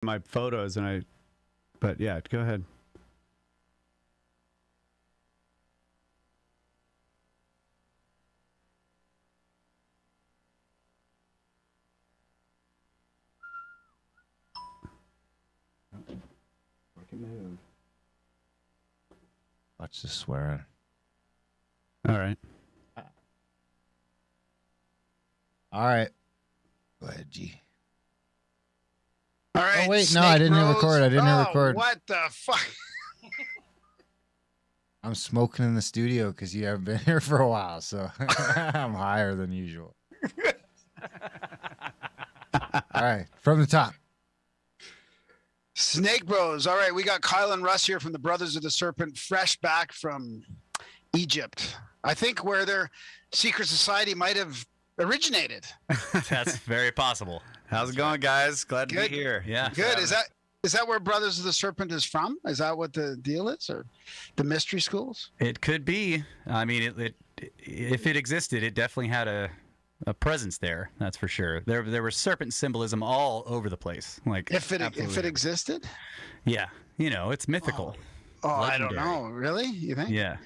my photos but yeah, go ahead. Move. Watch the swearing. All right. All right. Go ahead, G. All right. Oh, wait. No, I didn't hit record. I didn't hit record. What the fuck? I'm smoking in the studio because you haven't been here for a while, so I'm higher than usual. All right. From the top. Snake Bros. All right, we got Kyle and Russ here from the Brothers of the Serpent, fresh back from Egypt. I think where their secret society might have originated. That's very possible. How's it going, guys? Glad to be here. Yeah. Good. Is that where Brothers of the Serpent is from? Is that what the deal is, or the mystery schools? It could be. I mean, if it existed, it definitely had a presence there. That's for sure. There was serpent symbolism all over the place. Like if it existed. Yeah, it's mythical. Oh, I Legendary. don't know. Really? You think? Yeah.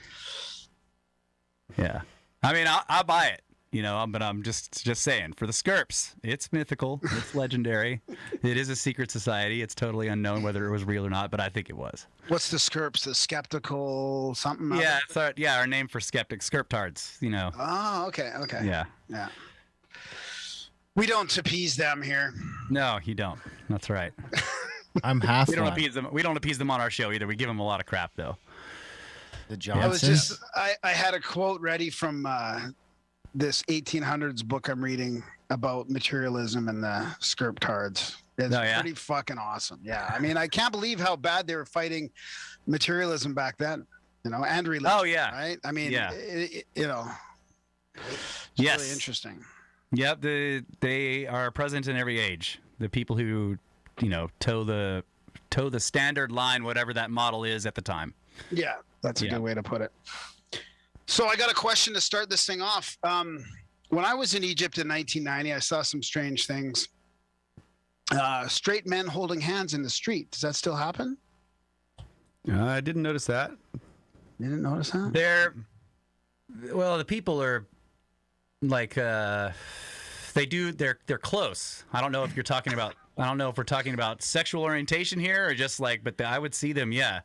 Yeah. I mean, I'll buy it. But I'm just saying, for the Skirps, it's mythical, it's legendary, it is a secret society. It's totally unknown whether it was real or not, but I think it was. What's the Skirps? The skeptical something? Yeah, it's our name for skeptics, Skirptards. Oh, okay. Yeah. We don't appease them here. No, you don't. That's right. I'm half. We don't appease them. We don't appease them on our show either. We give them a lot of crap, though. The Johnsons. I had a quote ready from this 1800s book I'm reading about materialism and the Skirptards. It's pretty fucking awesome. Yeah, I mean, I can't believe how bad they were fighting materialism back then. And religion. Oh yeah, right. I mean, yeah. It's yes, really interesting. Yep, they are present in every age. The people who, toe the standard line, whatever that model is at the time. Yeah, that's a good way to put it. So I got a question to start this thing off. When I was in Egypt in 1990, I saw some strange things. Straight men holding hands in the street. Does that still happen? I didn't notice that. You didn't notice that? The people are like they're close. I don't know if we're talking about sexual orientation here or just but I would see them. Yeah,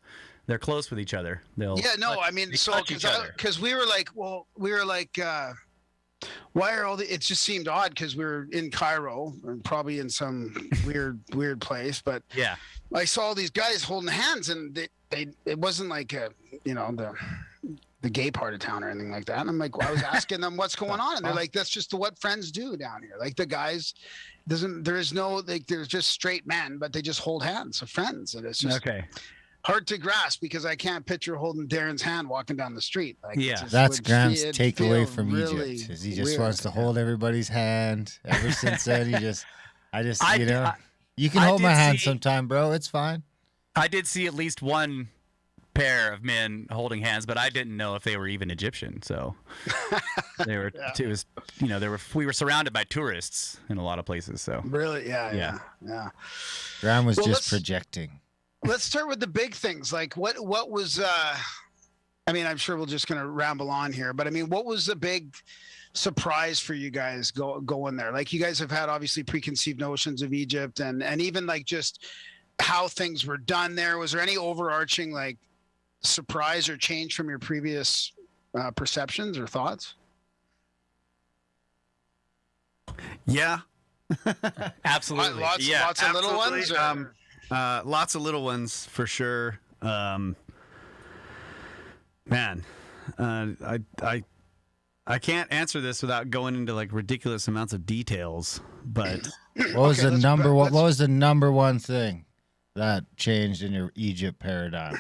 they're close with each other. Because we were like, why are all the? It just seemed odd because we were in Cairo and probably in some weird place. But yeah, I saw all these guys holding hands, and it wasn't like the gay part of town or anything like that. And I'm like, I was asking them what's going on, and they're like, that's just what friends do down here. Like the guys, there's just straight men, but they just hold hands of friends, and it's just hard to grasp because I can't picture holding Darren's hand walking down the street. That's Graham's takeaway from Egypt. Is he just wants to hold everybody's hand. Ever since then, you can hold my hand sometime, bro. It's fine. I did see at least one pair of men holding hands, but I didn't know if they were even Egyptian. So they were. It was, we were surrounded by tourists in a lot of places. So really, yeah. Graham was just projecting. Let's start with the big things. Like what was? I mean, I'm sure we're just gonna ramble on here, but I mean, what was the big surprise for you guys going there? Like you guys have had obviously preconceived notions of Egypt, and even like just how things were done there. Was there any overarching surprise or change from your previous perceptions or thoughts? Yeah, absolutely. Lots of little ones. Lots of little ones for sure. Man, I can't answer this without going into ridiculous amounts of details. But what was the number one thing that changed in your Egypt paradigm?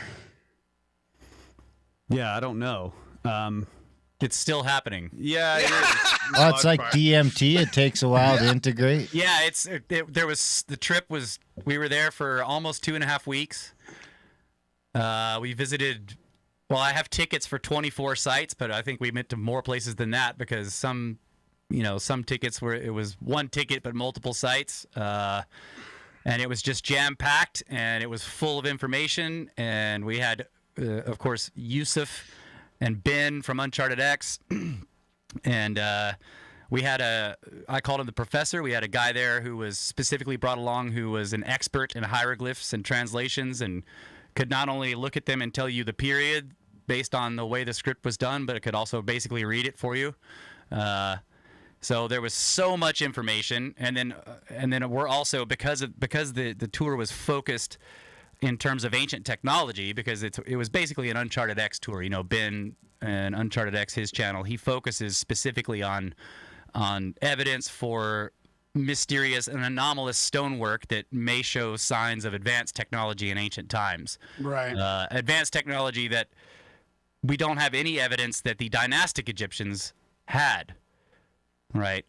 Yeah, I don't know. It's still happening. Yeah, it is. Well, it's like DMT. It takes a while to integrate. Yeah, we were there for almost 2.5 weeks. We visited. Well, I have tickets for 24 sites, but I think we went to more places than that because some tickets it was one ticket but multiple sites. and it was just jam-packed, and it was full of information, and we had, of course, Yusuf and Ben from Uncharted X, and we had I called him the professor. We had a guy there who was specifically brought along who was an expert in hieroglyphs and translations and could not only look at them and tell you the period based on the way the script was done, but it could also basically read it for you. So there was so much information, and then we're also because the tour was focused in terms of ancient technology, because it was basically an Uncharted X tour. You know, Ben and Uncharted X, his channel, he focuses specifically on evidence for mysterious and anomalous stonework that may show signs of advanced technology in ancient times. Right. Advanced technology that we don't have any evidence that the dynastic Egyptians had. Right.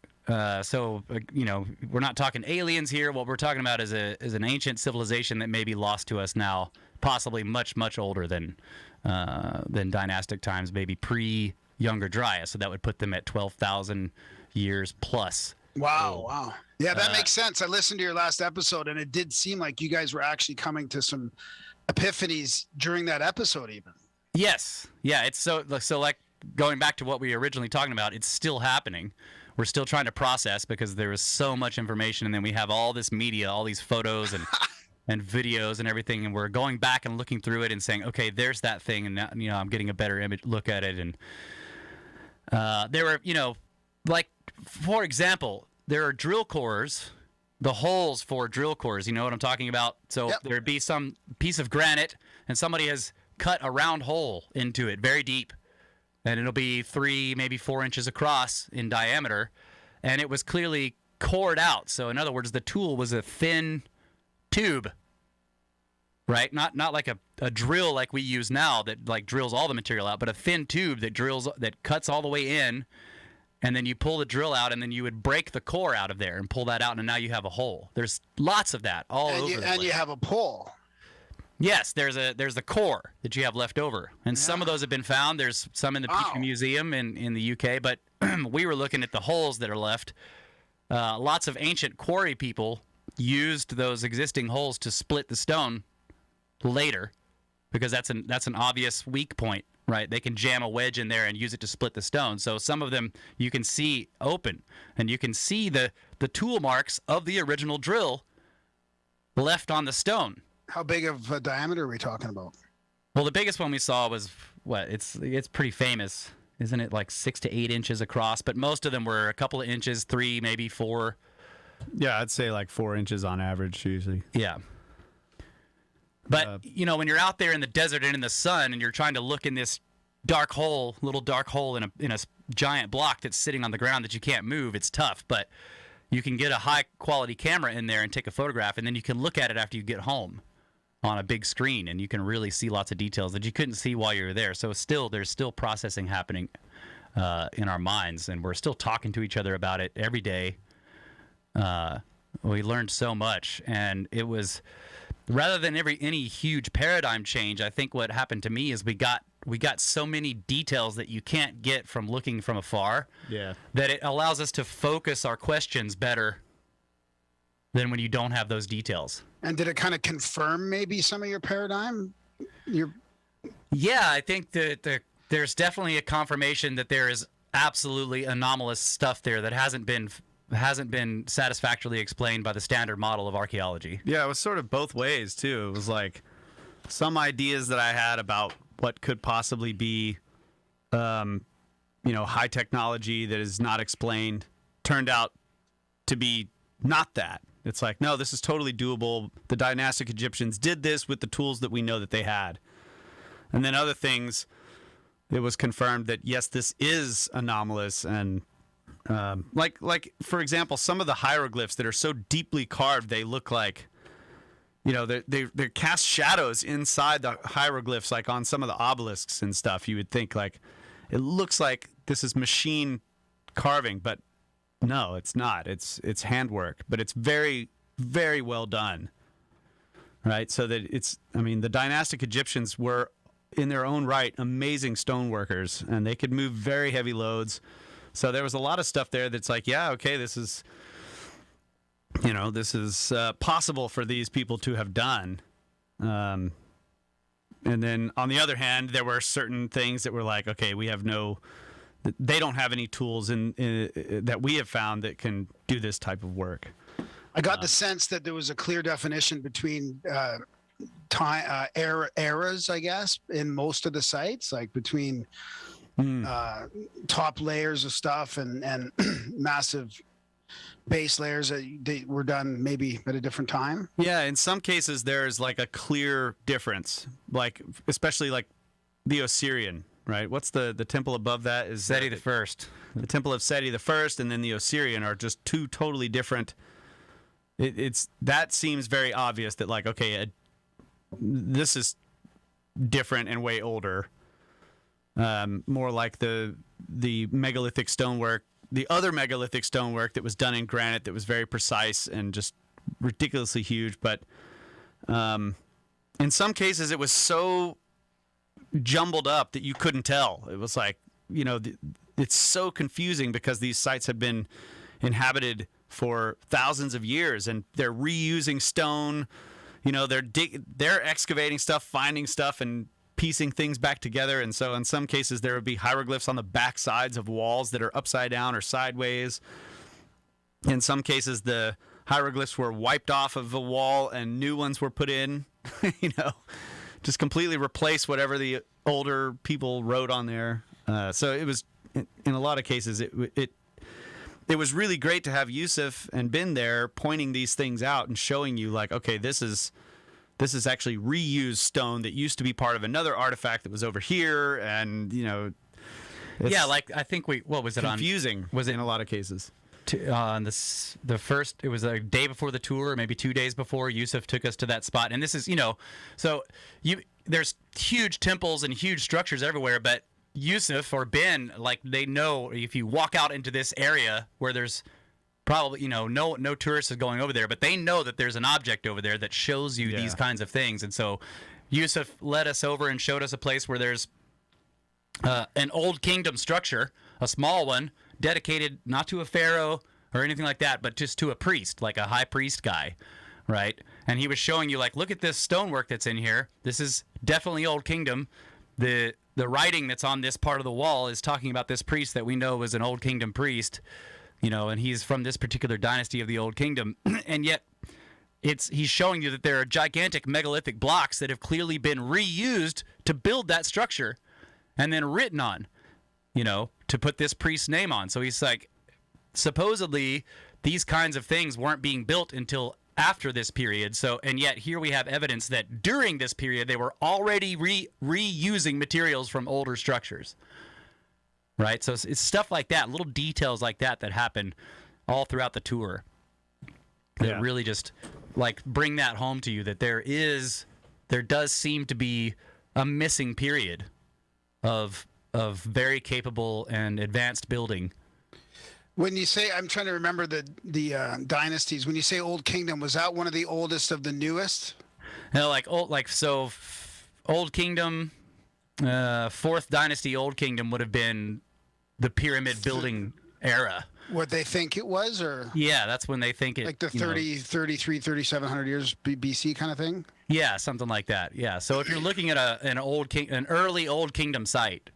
So we're not talking aliens here. What we're talking about is an ancient civilization that may be lost to us now, possibly much, much older than dynastic times, maybe pre-Younger Dryas. So that would put them at 12,000 years plus. Wow. Yeah, that makes sense. I listened to your last episode, and it did seem like you guys were actually coming to some epiphanies during that episode even. Yes. Yeah, it's so like going back to what we were originally talking about, it's still happening. We're still trying to process because there is so much information, and then we have all this media, all these photos and videos and everything, and we're going back and looking through it and saying, okay, there's that thing, and now, I'm getting a better look at it. And there were, like, for example, there are drill cores, the holes for drill cores. You know what I'm talking about? So there'd be some piece of granite, and somebody has cut a round hole into it, very deep. And it'll be 3, maybe 4 inches across in diameter, and it was clearly cored out. So in other words, the tool was a thin tube, right? Not like a drill like we use now that like drills all the material out, but a thin tube that cuts all the way in, and then you pull the drill out, and then you would break the core out of there and pull that out, and now you have a hole. There's lots of that all over the place. And you have a pole. Yes, there's the core that you have left over, and some of those have been found. There's some in the Petra Museum in the UK, but we were looking at the holes that are left. Lots of ancient quarry people used those existing holes to split the stone later, because that's an obvious weak point, right? They can jam a wedge in there and use it to split the stone. So some of them you can see open, and you can see the tool marks of the original drill left on the stone. How big of a diameter are we talking about? Well, the biggest one we saw was it's pretty famous, isn't it? Like 6 to 8 inches across, but most of them were a couple of inches, 3, maybe 4. Yeah, I'd say like 4 inches on average usually. Yeah. But when you're out there in the desert and in the sun, and you're trying to look in this little dark hole in a giant block that's sitting on the ground that you can't move, it's tough. But you can get a high quality camera in there and take a photograph, and then you can look at it after you get home on a big screen, and you can really see lots of details that you couldn't see while you were there. So there's still processing happening in our minds, and we're still talking to each other about it every day. We learned so much, and it was, rather than any huge paradigm change, I think what happened to me is we got so many details that you can't get from looking from afar. Yeah. That it allows us to focus our questions better than when you don't have those details. And did it kind of confirm maybe some of your paradigm? Yeah, I think that there's definitely a confirmation that there is absolutely anomalous stuff there that hasn't been satisfactorily explained by the standard model of archaeology. Yeah, it was sort of both ways too. It was like some ideas that I had about what could possibly be, high technology that is not explained, turned out to be not that. It's like, no, this is totally doable. The dynastic Egyptians did this with the tools that we know that they had. And then other things, it was confirmed that, yes, this is anomalous. And like for example, some of the hieroglyphs that are so deeply carved, they look like, they cast shadows inside the hieroglyphs, like on some of the obelisks and stuff. You would think like, it looks like this is machine carving, but no, it's not. It's handwork, but it's very, very well done. Right? So that the dynastic Egyptians were in their own right amazing stoneworkers, and they could move very heavy loads. So there was a lot of stuff there that's like, yeah, okay, this is this is possible for these people to have done. And then on the other hand, there were certain things that were like, okay, they don't have any tools that we have found that can do this type of work. I got the sense that there was a clear definition between eras, I guess, in most of the sites, like between top layers of stuff and massive base layers that they were done maybe at a different time. Yeah, in some cases there's like a clear difference, like especially like the Osirion, right? What's the temple above that? Is Seti the First. The temple of Seti the First, and then the Osirion are just two totally different. That seems very obvious that like, okay, this is different and way older. More like the megalithic stonework, the other megalithic stonework that was done in granite that was very precise and just ridiculously huge. But in some cases, it was so jumbled up that you couldn't tell. It was like, it's so confusing because these sites had been inhabited for thousands of years, and they're reusing stone. They're excavating stuff, finding stuff, and piecing things back together. And so in some cases there would be hieroglyphs on the back sides of walls that are upside down or sideways. In some cases the hieroglyphs were wiped off of the wall and new ones were put in. Just completely replace whatever the older people wrote on there. So it was, in a lot of cases, it was really great to have Yusuf and Ben there pointing these things out and showing you like, okay, this is actually reused stone that used to be part of another artifact that was over here, and like I think what was it confusing? Was it in a lot of cases? The first, it was a day before the tour, maybe 2 days before. Yusuf took us to that spot, and this is there's huge temples and huge structures everywhere, but Yusuf or Ben, like, they know if you walk out into this area where there's probably no tourists is going over there, but they know that there's an object over there that shows you these kinds of things. And so Yusuf led us over and showed us a place where there's an old kingdom structure, a small one, dedicated not to a pharaoh or anything like that, but just to a priest, like a high priest guy, right? And he was showing you, like, look at this stonework that's in here. This is definitely old kingdom. The writing that's on this part of the wall is talking about this priest that we know was an old kingdom priest, and he's from this particular dynasty of the old kingdom. And yet he's showing you that there are gigantic megalithic blocks that have clearly been reused to build that structure and then written on, to put this priest's name on. So he's like, supposedly these kinds of things weren't being built until after this period. So, and yet here we have evidence that during this period they were already reusing materials from older structures, right? So it's stuff like that, little details like that happen all throughout the tour that really just like bring that home to you, that there does seem to be a missing period of very capable and advanced building. When you say, I'm trying to remember the dynasties. When you say Old Kingdom, was that one of the oldest of the newest? Old Kingdom, Fourth Dynasty Old Kingdom would have been the pyramid building era. What they think it was, or that's when they think it, like the 3,700 years BC kind of thing. Yeah, something like that. Yeah. So if you're looking at an early Old Kingdom site,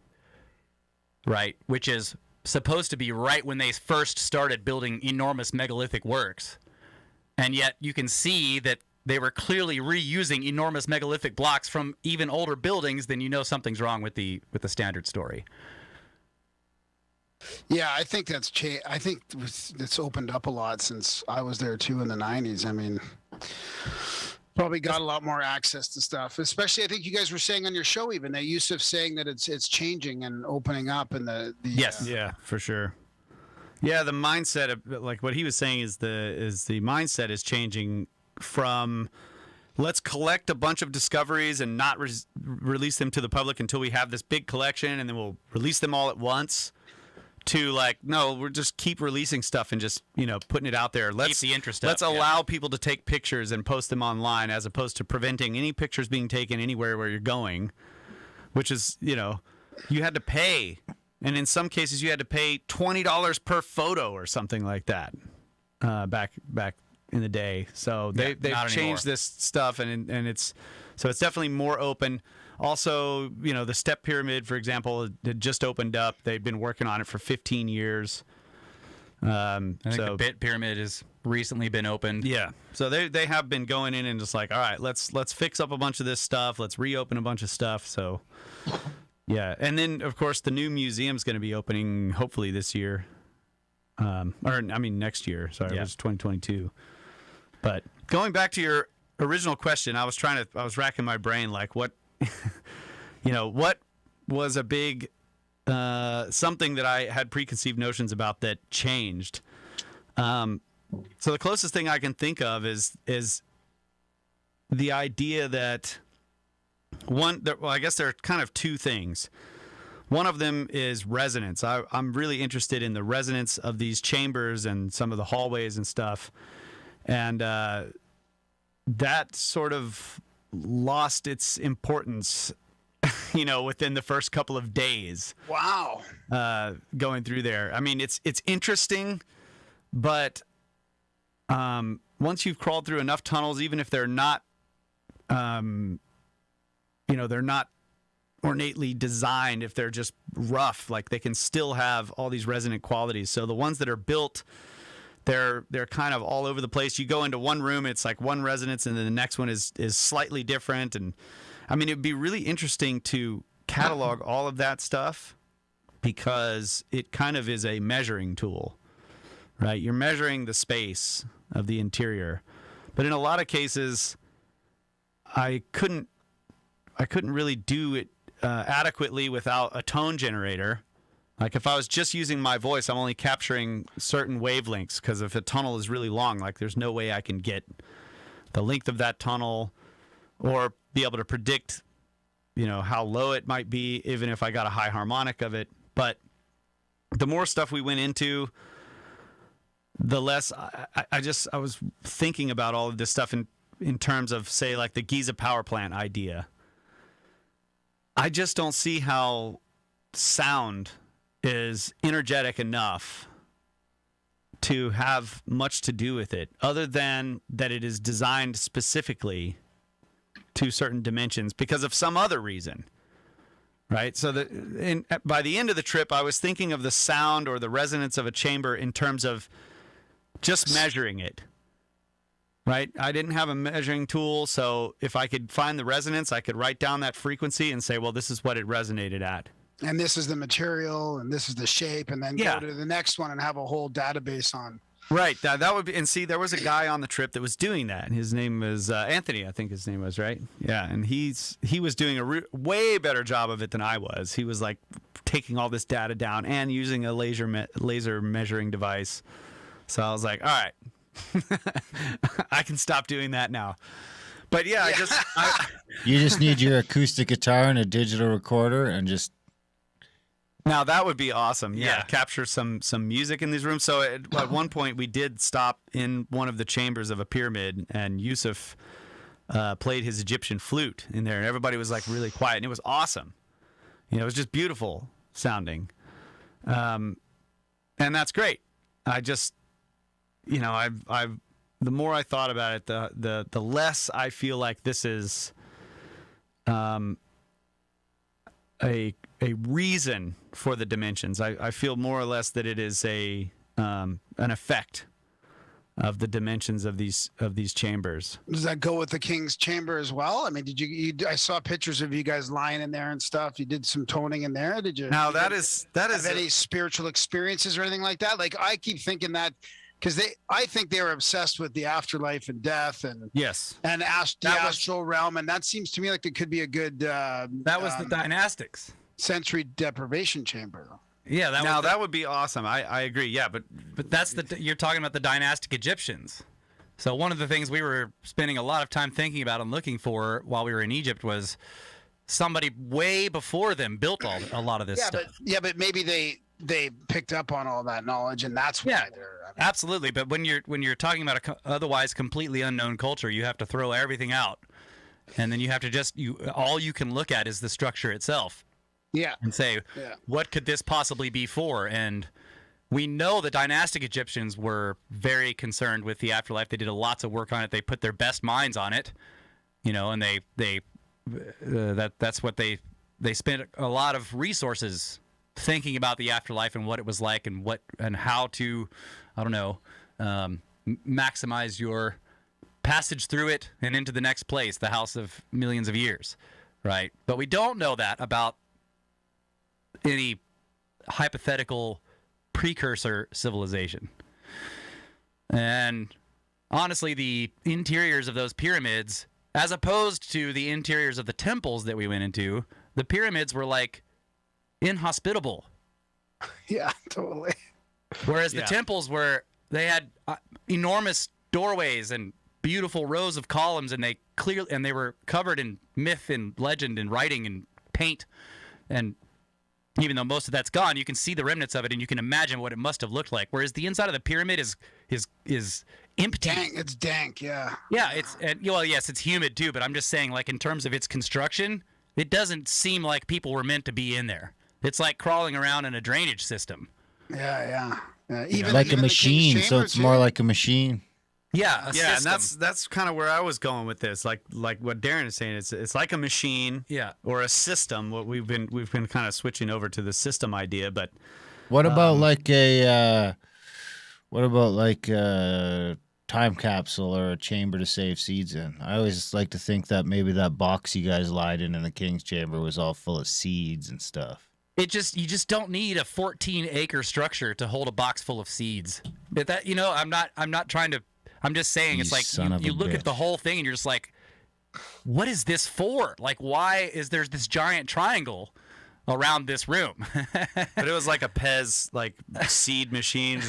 right, which is supposed to be right when they first started building enormous megalithic works, and yet you can see that they were clearly reusing enormous megalithic blocks from even older buildings, then something's wrong with the standard story. Yeah, I think that's changed. I think it's opened up a lot since I was there too in the 90s. I mean, probably got a lot more access to stuff. Especially, I think you guys were saying on your show even that Yusuf saying that it's changing and opening up, and the yes, yeah, for sure. Yeah, the mindset of, like what he was saying is the mindset is changing from let's collect a bunch of discoveries and not release them to the public until we have this big collection, and then we'll release them all at once, to like, no, we're just keep releasing stuff and just, putting it out there. Keep the interest up. Let's allow people to take pictures and post them online, as opposed to preventing any pictures being taken anywhere where you're going, which is, you had to pay. And in some cases you had to pay $20 per photo or something like that. Back in the day. So they've changed this stuff, and it's definitely more open. Also, the step pyramid, for example, had just opened up. They've been working on it for 15 years. I think the bit pyramid has recently been opened. Yeah. So they have been going in and just like, all right, let's fix up a bunch of this stuff. Let's reopen a bunch of stuff. So yeah. And then of course the new museum's going to be opening hopefully this year. Next year. Sorry, it was 2022. But going back to your original question, I was racking my brain like what what was a big something that I had preconceived notions about that changed. So the closest thing I can think of is the idea that I guess there are kind of two things. One of them is resonance. I'm really interested in the resonance of these chambers and some of the hallways and stuff. And that sort of lost its importance, within the first couple of days. Wow. Going through there. I mean, it's interesting, but once you've crawled through enough tunnels, even if they're not, they're not ornately designed, if they're just rough, like they can still have all these resonant qualities. So the ones that are built, they're kind of all over the place. You go into one room, it's like one resonance, and then the next one is slightly different. And I mean, it'd be really interesting to catalog all of that stuff because it kind of is a measuring tool, right? You're measuring the space of the interior. But in a lot of cases, I couldn't really do it adequately without a tone generator. Like if I was just using my voice, I'm only capturing certain wavelengths because if a tunnel is really long, like there's no way I can get the length of that tunnel or be able to predict, how low it might be, even if I got a high harmonic of it. But the more stuff we went into, the less I was thinking about all of this stuff in terms of, say, like the Giza power plant idea. I just don't see how sound is energetic enough to have much to do with it, other than that it is designed specifically to certain dimensions because of some other reason, right? So by the end of the trip, I was thinking of the sound or the resonance of a chamber in terms of just measuring it, right? I didn't have a measuring tool, so if I could find the resonance, I could write down that frequency and say, well, this is what it resonated at. And this is the material, and this is the shape, and then go to the next one and have a whole database on. Right. That would be, and see, there was a guy on the trip that was doing that. His name was Anthony, I think his name was, right? Yeah, and he was doing a way better job of it than I was. He was like taking all this data down and using a laser measuring device. So I was like, all right, I can stop doing that now. But yeah. You just need your acoustic guitar and a digital recorder and just. Now that would be awesome. Yeah. Capture some music in these rooms. So at one point we did stop in one of the chambers of a pyramid, and Yusuf played his Egyptian flute in there, and everybody was like really quiet, and it was awesome. It was just beautiful sounding. And that's great. I just, I've the more I thought about it, the less I feel like this is a reason for the dimensions. I feel more or less that it is an effect of the dimensions of these chambers. Does that go with the King's Chamber as well? I mean, did you I saw pictures of you guys lying in there and stuff. You did some toning in there. Did you? Now that is any spiritual experiences or anything like that? Like I keep thinking that. Because I think they were obsessed with the afterlife and death, and the astral realm, and that seems to me like it could be a good. That was the dynastics sensory deprivation chamber. Yeah, that would be awesome. I agree. Yeah, but that's you're talking about the dynastic Egyptians. So one of the things we were spending a lot of time thinking about and looking for while we were in Egypt was somebody way before them built a lot of this stuff. But maybe they picked up on all that knowledge, and that's why they're. Absolutely, but when you're talking about a otherwise completely unknown culture, you have to throw everything out, and then you have to all you can look at is the structure itself. Yeah. And say, what could this possibly be for? And we know the dynastic Egyptians were very concerned with the afterlife. They did lots of work on it. They put their best minds on it, and that's what they spent a lot of resources thinking about the afterlife and what it was like and how to, maximize your passage through it and into the next place, the house of millions of years, right? But we don't know that about any hypothetical precursor civilization. And honestly, the interiors of those pyramids, as opposed to the interiors of the temples that we went into, the pyramids were like inhospitable. Yeah, totally. Whereas the temples they had enormous doorways and beautiful rows of columns, and they were covered in myth and legend and writing and paint. And even though most of that's gone, you can see the remnants of it, and you can imagine what it must have looked like. Whereas the inside of the pyramid is empty. It's dank, yeah. Yeah, yes, it's humid too. But I'm just saying, like in terms of its construction, it doesn't seem like people were meant to be in there. It's like crawling around in a drainage system. Yeah. Even a machine, so it's more like a machine. Yeah, and that's kind of where I was going with this. Like what Darren is saying, it's like a machine, or a system. What we've been kind of switching over to the system idea. But what about a time capsule or a chamber to save seeds in? I always like to think that maybe that box you guys lied in the king's chamber was all full of seeds and stuff. You just don't need a 14-acre structure to hold a box full of seeds. But that I'm not trying to. I'm just saying, it's like you look at the whole thing and you're just like, what is this for? Like, why is there this giant triangle around this room? But it was like a Pez seed machine.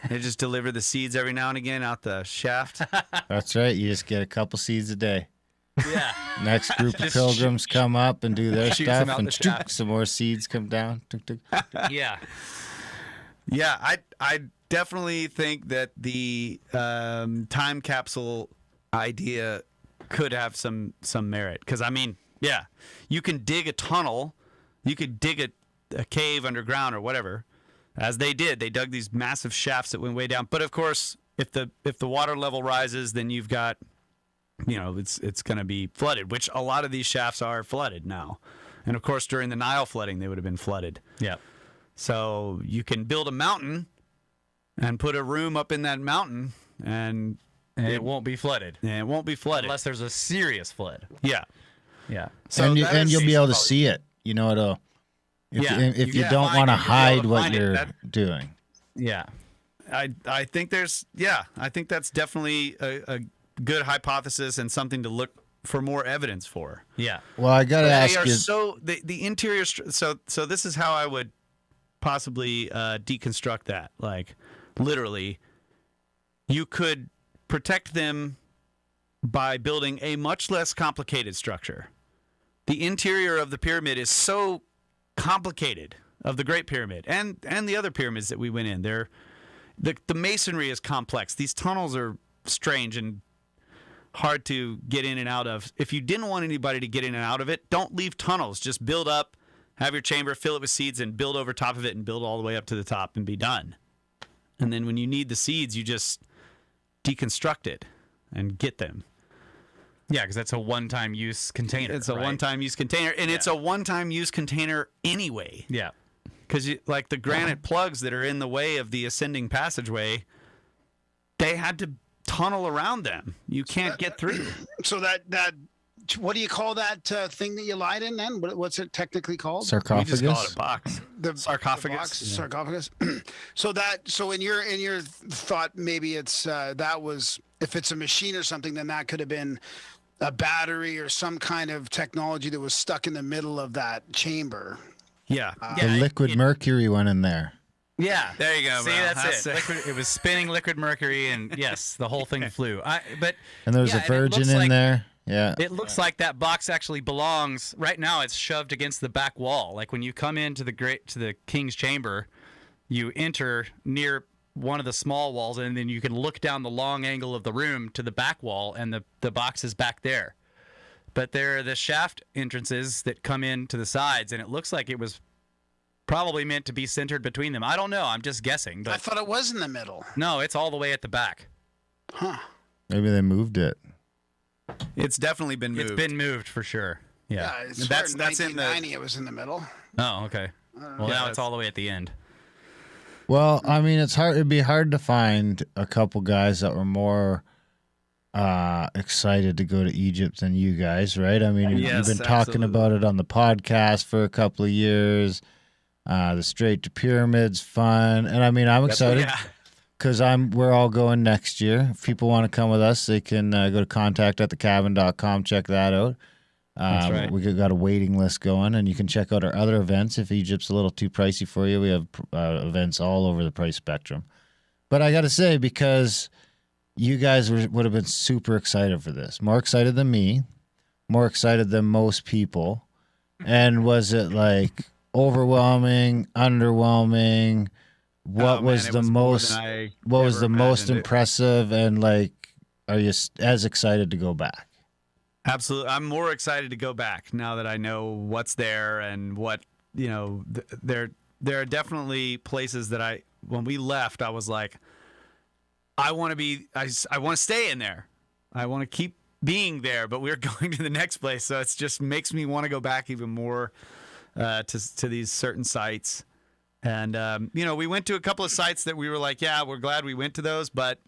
They just deliver the seeds every now and again out the shaft. That's right. You just get a couple seeds a day. Yeah. Next group of pilgrims come up and do their stuff, and some more seeds come down. Yeah. Yeah, I definitely think that the time capsule idea could have some merit. Because, you can dig a tunnel. You could dig a cave underground or whatever, as they did. They dug these massive shafts that went way down. But, of course, if the water level rises, then you've got, it's going to be flooded, which a lot of these shafts are flooded now. And, of course, during the Nile flooding, they would have been flooded. Yeah. So you can build a mountain and put a room up in that mountain, and it won't be flooded. And it won't be flooded unless there's a serious flood. Yeah. So and you'll be able to see it. If you don't want to hide what you're doing. Yeah. I think that's definitely a good hypothesis and something to look for more evidence for. Yeah. Well, I got to ask you. So the interior. So this is how I would possibly deconstruct that. Like, literally, you could protect them by building a much less complicated structure. The interior of the pyramid is so complicated, of the Great Pyramid and the other pyramids that we went in. The masonry is complex. These tunnels are strange and hard to get in and out of. If you didn't want anybody to get in and out of it, don't leave tunnels. Just build up, have your chamber, fill it with seeds, and build over top of it and build all the way up to the top and be done. And then when you need the seeds, you just deconstruct it and get them. Yeah, because that's a one-time use container. It's a one-time use container, and it's a one-time use container anyway. Yeah. Because like the granite plugs that are in the way of the ascending passageway, they had to tunnel around them. You can't get through. So that what do you call that thing that you lied in then? What's it technically called? Sarcophagus. We just call it a box. The sarcophagus. Sarcophagus. So in your thought, maybe it's that was, if it's a machine or something, then that could have been a battery or some kind of technology that was stuck in the middle of that chamber. Yeah. The liquid mercury went in there. Yeah, there you go. See, that's it. It was spinning liquid mercury, and yes, the whole thing flew. And there was a virgin in there. Yeah. It looks like that box actually belongs. Right now, it's shoved against the back wall. Like when you come into the king's chamber, you enter near one of the small walls, and then you can look down the long angle of the room to the back wall, and the box is back there. But there are the shaft entrances that come in to the sides, and it looks like it was probably meant to be centered between them. I don't know. I'm just guessing. I But thought it was in the middle. no, it's all the way at the back. Huh. Maybe they moved it. It's definitely been moved. It's been moved for sure. Yeah. It's That's in in the- 1990. It was in the middle. Oh, okay. Well, now it's all the way at the end. Well, I mean, it'd be hard to find a couple guys that were more excited to go to Egypt than you guys, right? I mean, Yes, you've been talking absolutely. about it on the podcast for a couple of years. The Straight to Pyramids fun, and I mean, I'm excited Yeah. because we're all going next year. If people want to come with us, they can go to contact@thecabin.com, check that out. That's right. We got a waiting list going, and you can check out our other events. If Egypt's a little too pricey for you, we have events all over the price spectrum. But I got to say, because you guys would have been super excited for this, more excited than me, more excited than most people. And was it like overwhelming, underwhelming? What Oh, was man, it the more most? than I What was ever the most imagined it. impressive? And like, are you as excited to go back? Absolutely. I'm more excited to go back now that I know what's there and what, there are definitely places that when we left, I was like, I want to stay in there. I want to keep being there, but we're going to the next place. So it just makes me want to go back even more to these certain sites. And, we went to a couple of sites that we were like, yeah, we're glad we went to those, but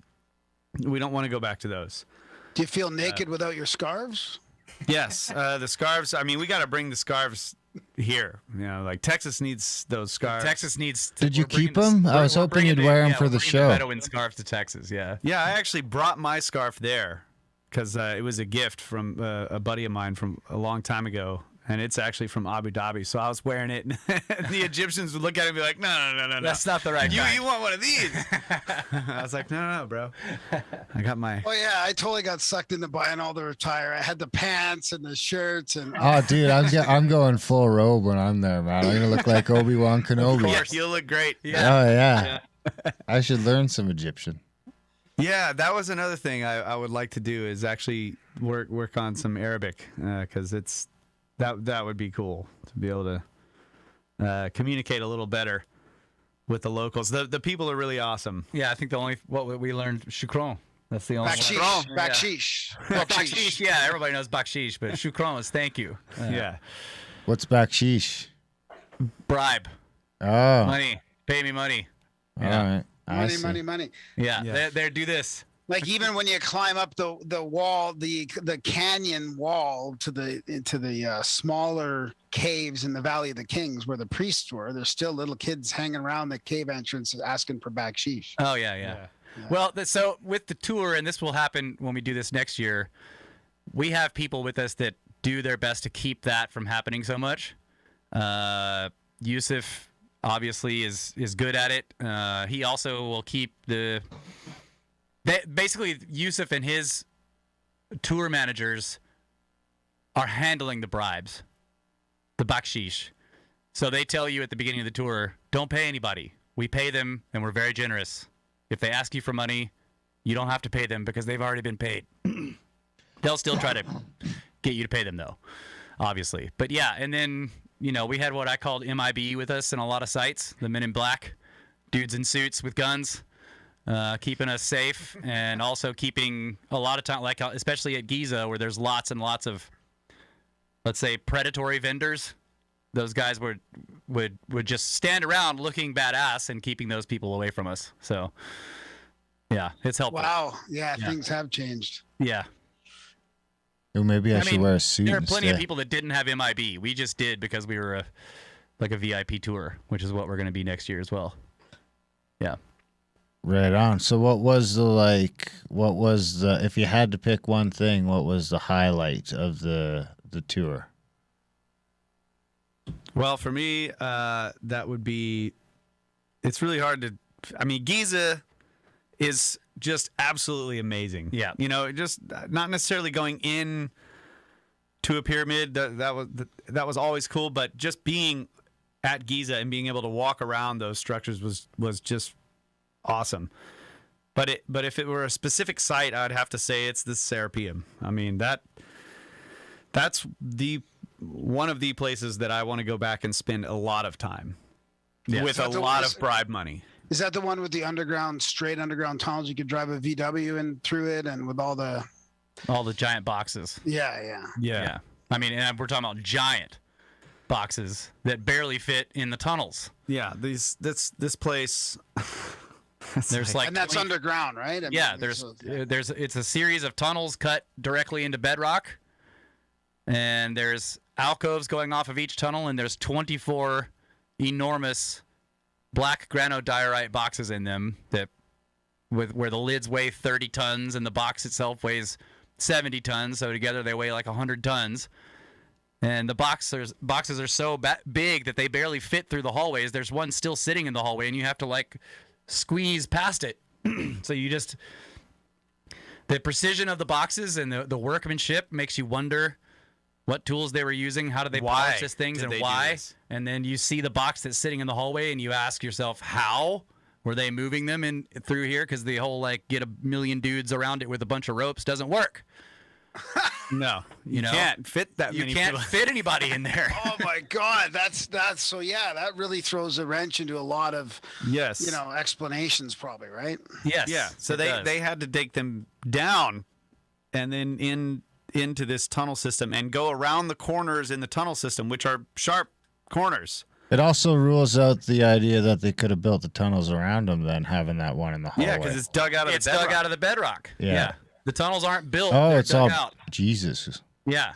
we don't want to go back to those. Do you feel naked without your scarves? Yes, the scarves. I mean, we got to bring the scarves here. Like Texas needs those scarves. Texas needs. Did you we're bringing keep 'em? I was we're hoping bringing you'd the- wear 'em yeah, for we're the bringing show. Bedouin scarf to Texas. Yeah. Yeah, I actually brought my scarf there because it was a gift from a buddy of mine from a long time ago, and it's actually from Abu Dhabi. So I was wearing it, and the Egyptians would look at it and be like, no. That's not the right. You kind. want one of these? I was like, no, bro. I got my. Oh yeah, I totally got sucked into buying all the attire. I had the pants and the shirts and Oh, dude, I'm going full robe when I'm there, man. I'm gonna look like Obi-Wan Of Kenobi. course, you'll look great. Oh yeah. I should learn some Egyptian. Yeah, that was another thing I would like to do is actually work on some Arabic because that would be cool to be able to communicate a little better with the locals. The people are really awesome. Yeah, I think what we learned shukron. That's the only bakshish. one. Bakshish. Well, bakshish, yeah, everybody knows bakshish, but shukron is thank you. Yeah. What's bakshish? Bribe, Oh, money, pay me money. all right. I Money, see. money, money. Yeah, Yeah. They do this. Like even when you climb up the wall, the canyon wall into the smaller caves in the Valley of the Kings where the priests were, there's still little kids hanging around the cave entrance asking for bakshish. Oh yeah. Well, so with the tour, and this will happen when we do this next year, we have people with us that do their best to keep that from happening so much. Yusuf obviously is good at it. He also will keep basically Yusuf and his tour managers are handling the bribes, the bakshish. So they tell you at the beginning of the tour, don't pay anybody. We pay them, and we're very generous. If they ask you for money, you don't have to pay them because they've already been paid. They'll still try to get you to pay them, though, obviously. But yeah, and then, we had what I called MIB with us in a lot of sites, the men in black, dudes in suits with guns, keeping us safe, and also keeping a lot of time, like especially at Giza, where there's lots and lots of, let's say, predatory vendors. Those guys would just stand around looking badass and keeping those people away from us. So, yeah, it's helpful. Wow. Yeah, things have changed. Yeah. Or maybe I should wear a suit. There are plenty of instead. people that didn't have MIB. We just did because we were a VIP tour, which is what we're going to be next year as well. Yeah. Right on. So what was if you had to pick one thing, what was the highlight of the tour? Well, for me, that would be. It's really hard to. I mean, Giza is just absolutely amazing. Yeah. Just not necessarily going in to a pyramid. That was always cool, but just being at Giza and being able to walk around those structures was just awesome. But if it were a specific site, I'd have to say it's the Serapeum. I mean that's one of the places that I want to go back and spend a lot of time. with a So lot of bribe money. Is that the one with the straight underground tunnels? You could drive a VW in through it, and with all the giant boxes. Yeah. I mean, and we're talking about giant boxes that barely fit in the tunnels. Yeah, this place. There's like And that's 20 underground, right? I Yeah, mean, it's a series of tunnels cut directly into bedrock, and there's alcoves going off of each tunnel, and there's 24 enormous black granodiorite boxes in them where the lids weigh 30 tons and the box itself weighs 70 tons. So together they weigh like 100 tons. And the boxes are so big that they barely fit through the hallways. There's one still sitting in the hallway, and you have to like squeeze past it. So the precision of the boxes and the workmanship makes you wonder what tools they were using, how did they polish these things, and why. And then you see the box that's sitting in the hallway, and you ask yourself, how were they moving them in through here? Because the whole like get a million dudes around it with a bunch of ropes doesn't work. No, you can't fit that many You can't people. fit anybody in there. Oh my God, that's so. Yeah, that really throws a wrench into a lot of Yes. explanations, probably, right? Yes. Yeah. So it does. they had to take them down and then into this tunnel system and go around the corners in the tunnel system, which are sharp corners. It also rules out the idea that they could have built the tunnels around them, then having that one in the hallway. Yeah, because it's dug out of the bedrock. dug out of the bedrock. Yeah. The tunnels aren't built. Oh, they're it's dug all out. Jesus. Yeah.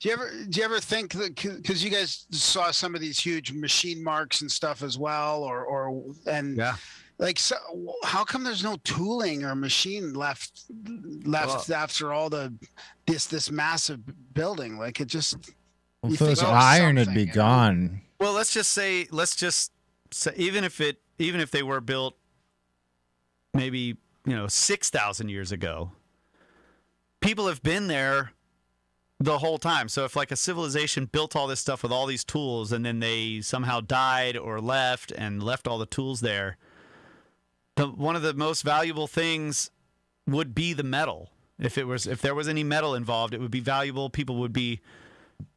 Do you ever think that, because you guys saw some of these huge machine marks and stuff as well, Yeah. like, so how come there's no tooling or machine left after all this massive building? Like, it just, Well, you if it was think, oh, iron, it'd be something, gone. Well, let's just say even if they were built maybe 6,000 years ago, people have been there the whole time. So if like a civilization built all this stuff with all these tools and then they somehow died or left all the tools there, one of the most valuable things would be the metal. If there was any metal involved, it would be valuable. People would be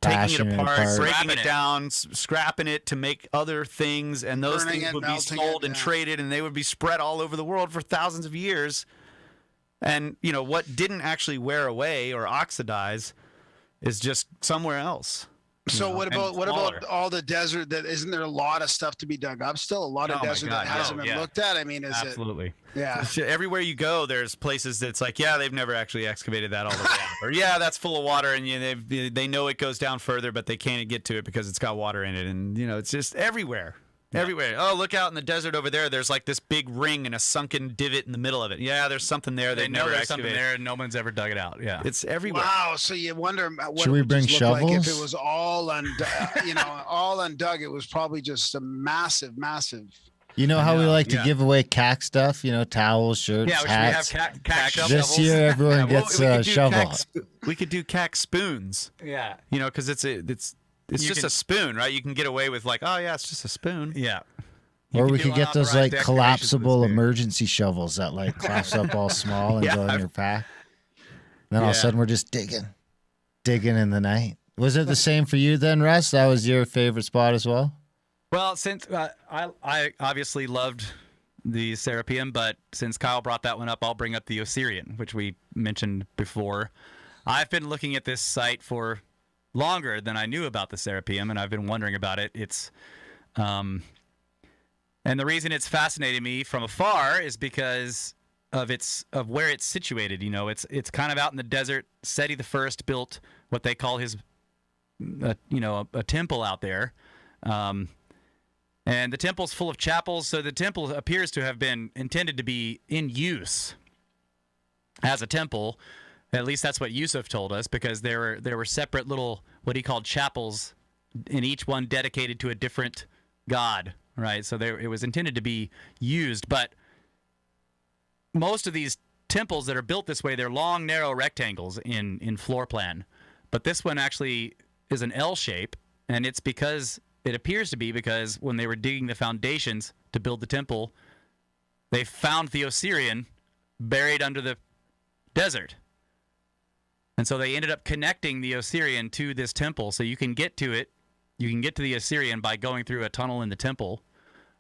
taking it apart, breaking it down, scrapping it to make other things, and those Burning things it, would be melting sold it, and yeah. traded, and they would be spread all over the world for thousands of years. And what didn't actually wear away or oxidize is just somewhere else. So what about smaller. all the desert? That isn't there a lot of stuff to be dug up still? A lot of Oh my desert God, that hasn't been looked at. I mean, is Absolutely. it? Yeah. Everywhere you go, there's places that's like, yeah, they've never actually excavated that all the way out. Or yeah, that's full of water, and they know it goes down further, but they can't get to it because it's got water in it, and it's just everywhere. Yeah. Everywhere. Oh, look out in the desert over there. There's like this big ring and a sunken divot in the middle of it. Yeah, there's something there. They know never there's something excavated. there, and no one's ever dug it out. Yeah. It's everywhere. Wow. So you wonder what Should it we would bring just look like if shovels? it was all all undug. It was probably just a massive. You know how we like to yeah. give away CAC stuff? Towels, shirts, Yeah, we should hats. have cack shovels. This year, everyone gets a shovel. We could do cack spoons. Yeah. Because it's just a spoon, right? You can get away with like, oh yeah, it's just a spoon. Yeah. Or we can could do get those unauthorized like excavations collapsible with this, dude. emergency shovels that like collapse up all small and Yeah, go in your pack. Then all of a Yeah. sudden we're just digging in the night. Was it the same for you then, Russ? That was your favorite spot as well? Well, since I obviously loved the Serapeum, but since Kyle brought that one up, I'll bring up the Osirion, which we mentioned before. I've been looking at this site for longer than I knew about the Serapeum, and I've been wondering about it. It's and the reason it's fascinated me from afar is because of where it's situated. It's kind of out in the desert. Seti the First built what they call his a temple out there. And the temple's full of chapels, so the temple appears to have been intended to be in use as a temple. At least that's what Yusuf told us, because there were separate little, what he called chapels, and each one dedicated to a different god, right? So it was intended to be used, but most of these temples that are built this way, they're long, narrow rectangles in floor plan. But this one actually is an L shape, and it's because it appears to be because when they were digging the foundations to build the temple, they found the Osirion buried under the desert. And so they ended up connecting the Osirion to this temple. So you can get to it. You can get to the Osirion by going through a tunnel in the temple,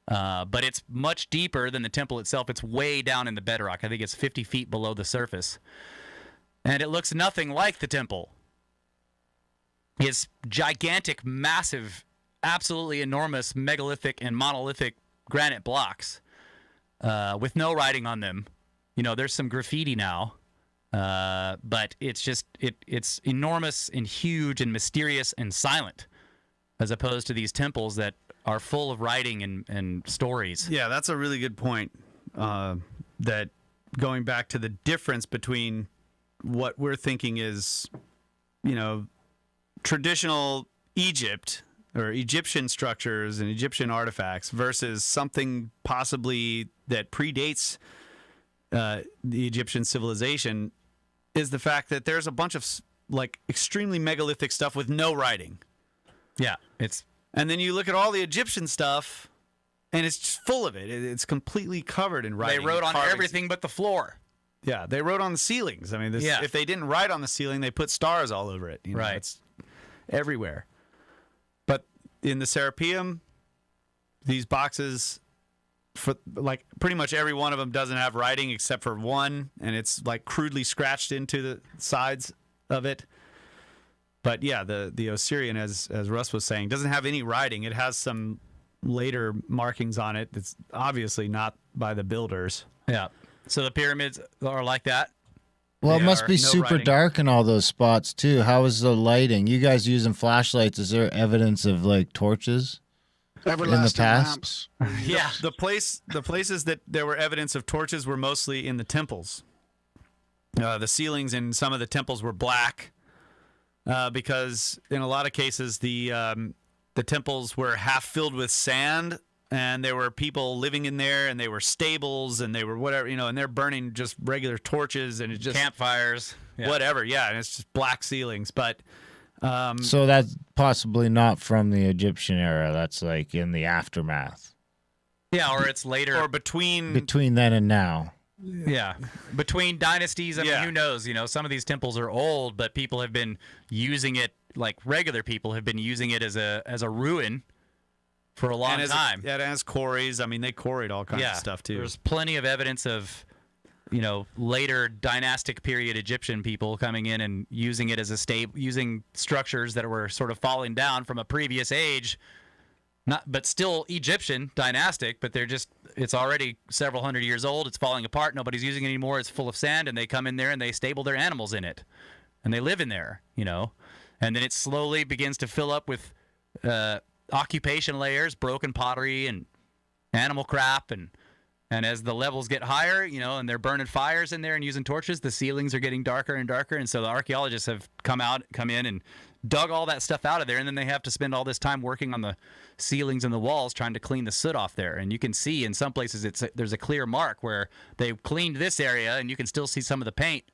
But it's much deeper than the temple itself. It's way down in the bedrock. I think it's 50 feet below the surface. And it looks nothing like the temple. It's gigantic, massive, absolutely enormous megalithic and monolithic granite blocks with no writing on them. You know, there's some graffiti now, but it's just it's enormous and huge and mysterious and silent, as opposed to these temples that are full of writing and stories. Yeah, that's a really good point. That going back to the difference between what we're thinking is, you know, traditional Egypt or Egyptian structures and Egyptian artifacts versus something possibly that predates the Egyptian civilization is the fact that there's a bunch of like extremely megalithic stuff with no writing. Yeah, and then you look at all the Egyptian stuff, and it's just full of it. It's completely covered in writing. they wrote on carvings. everything but the floor. Yeah, they wrote on the ceilings. I mean, if they didn't write on the ceiling, they put stars all over it. You know, Right. It's everywhere. But in the Serapeum, these boxes, for like pretty much every one of them doesn't have writing except for one, and it's like crudely scratched into the sides of it. But yeah, the Osirion, as Russ was saying, doesn't have any writing. It has some later markings on it. That's obviously not by the builders. Yeah. So the pyramids are like that. Well, it They must are be no super writing. dark in all those spots too. How is the lighting? You guys using flashlights? Is there evidence of like torches? Everlasting past? lamps. Yeah. The places that there were evidence of torches were mostly in the temples. The ceilings in some of the temples were black because in a lot of cases the temples were half filled with sand, and there were people living in there, and they were stables, and they were whatever, you know, and they're burning just regular torches, and it just Campfires. Yeah. whatever, yeah, and it's just black ceilings. But So that's possibly not from the Egyptian era. That's like in the aftermath. Yeah, or it's later. or between Between then and now. Yeah. Between dynasties, I mean, Yeah. who knows? You know, some of these temples are old, but people have been using it, like regular people have been using it as a ruin for a long and as time. it has quarries. I mean, they quarried all kinds of stuff too. There's plenty of evidence of, you know, later dynastic period Egyptian people coming in and using it as a using structures that were sort of falling down from a previous age. But still Egyptian, dynastic, but it's already several hundred years old. It's falling apart. Nobody's using it anymore. It's full of sand, and they come in there and they stable their animals in it, and they live in there, you know. And then it slowly begins to fill up with occupation layers, broken pottery, and animal crap, and as the levels get higher, you know, and they're burning fires in there and using torches, the ceilings are getting darker and darker, and so the archaeologists have come in and dug all that stuff out of there, and then they have to spend all this time working on the ceilings and the walls trying to clean the soot off there. And you can see in some places there's a clear mark where they've cleaned this area, and you can still see some of the paint,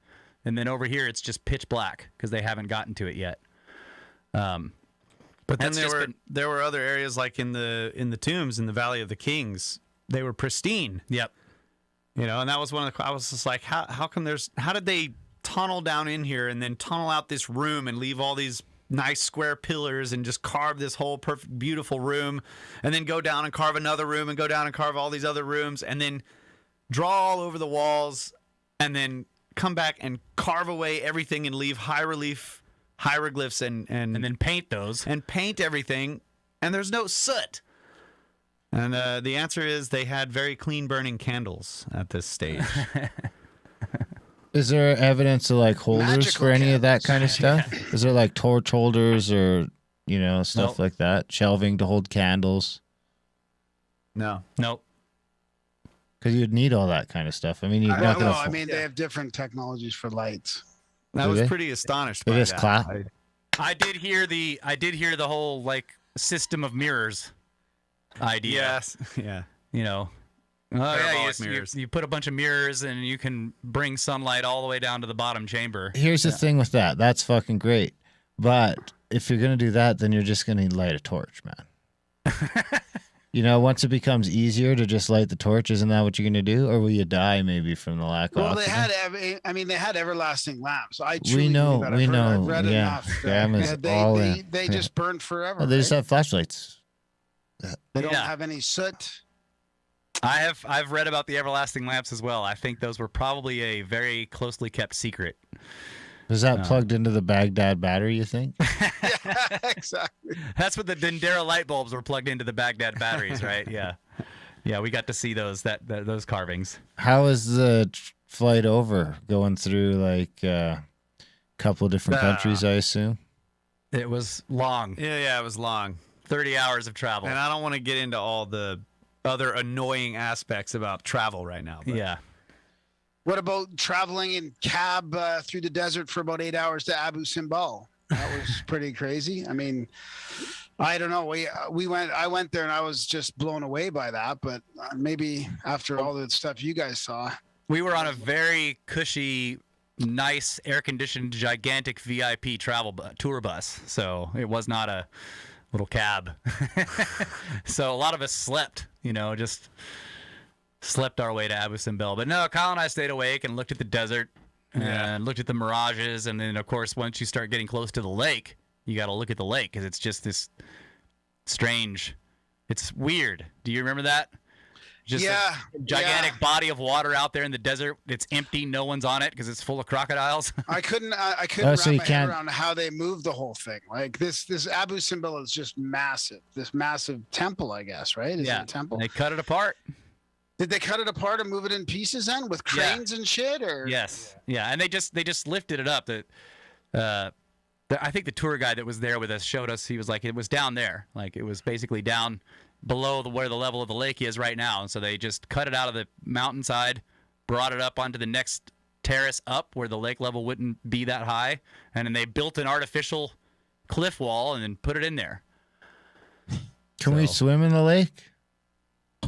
and then over here it's just pitch black because they haven't gotten to it yet. But then That's there were other areas like in the tombs in the Valley of the Kings. They were pristine. Yep. You know, and that was one of the. I was just like, how did they tunnel down in here and then tunnel out this room and leave all these nice square pillars and just carve this whole perfect, beautiful room, and then go down and carve another room and go down and carve all these other rooms and then draw all over the walls and then come back and carve away everything and leave high relief hieroglyphs and then paint those. and paint everything, and there's no soot. And the answer is they had very clean burning candles at this stage. Is there evidence of like holders Magical for any of that candles. kind of stuff? Is there like torch holders or, you know, stuff Nope. like that? Shelving to hold candles? No. Nope. Because you'd need all that kind of stuff. I mean, you're I not don't going know. I to. mean, they have different technologies for lights. I Do was they? pretty astonished They by just that. clap? I did hear the whole like system of mirrors idea. Yes. Yeah. You know. Oh yeah, Parabolic you, mirrors. you put a bunch of mirrors and you can bring sunlight all the way down to the bottom chamber. Here's the thing with that. That's fucking great. But if you're going to do that, then you're just going to light a torch, man. You know, once it becomes easier to just light the torch, isn't that what you're going to do? Or will you die maybe from the lack of Well, they oxygen? had, they had everlasting lamps. I truly We know, believe that. we know. I've read Yeah, enough. Graham is all in. They just burn forever. Oh, they just right? have flashlights. They don't Yeah. have any soot. I've read about the everlasting lamps as well. I think those were probably a very closely kept secret. Is that plugged into the Baghdad battery, you think? Yeah, exactly. That's what the Dendera light bulbs were plugged into the Baghdad batteries, right? Yeah. Yeah, we got to see those those carvings. How was the flight over, going through like a couple of different countries, I assume? It was long. Yeah, it was long. 30 hours of travel. And I don't want to get into all the other annoying aspects about travel right now. But. Yeah. What about traveling in cab through the desert for about 8 hours to Abu Simbel? That was pretty crazy. I mean, I don't know. I went there and I was just blown away by that. But maybe after all the stuff you guys saw, We were on a very cushy, nice, air-conditioned, gigantic VIP tour bus. So it was not a little cab. So a lot of us slept, just slept our way to Abu Simbel. But no, Kyle and I stayed awake and looked at the desert and looked at the mirages. And then, of course, once you start getting close to the lake, you got to look at the lake because it's just this strange. It's weird. Do you remember that? Just a gigantic body of water out there in the desert. It's empty. No one's on it because it's full of crocodiles. I couldn't wrap my head around how they moved the whole thing. Like this Abu Simbel is just massive. This massive temple, I guess, right? Is it a temple? They cut it apart. Did they cut it apart and move it in pieces then with cranes and shit? Or yes, yeah, and they just lifted it up. I think the tour guide that was there with us showed us. He was like, it was down there, like it was basically down below where the level of the lake is right now. And so they just cut it out of the mountainside, brought it up onto the next terrace up where the lake level wouldn't be that high, and then they built an artificial cliff wall and then put it in there. Can we swim in the lake?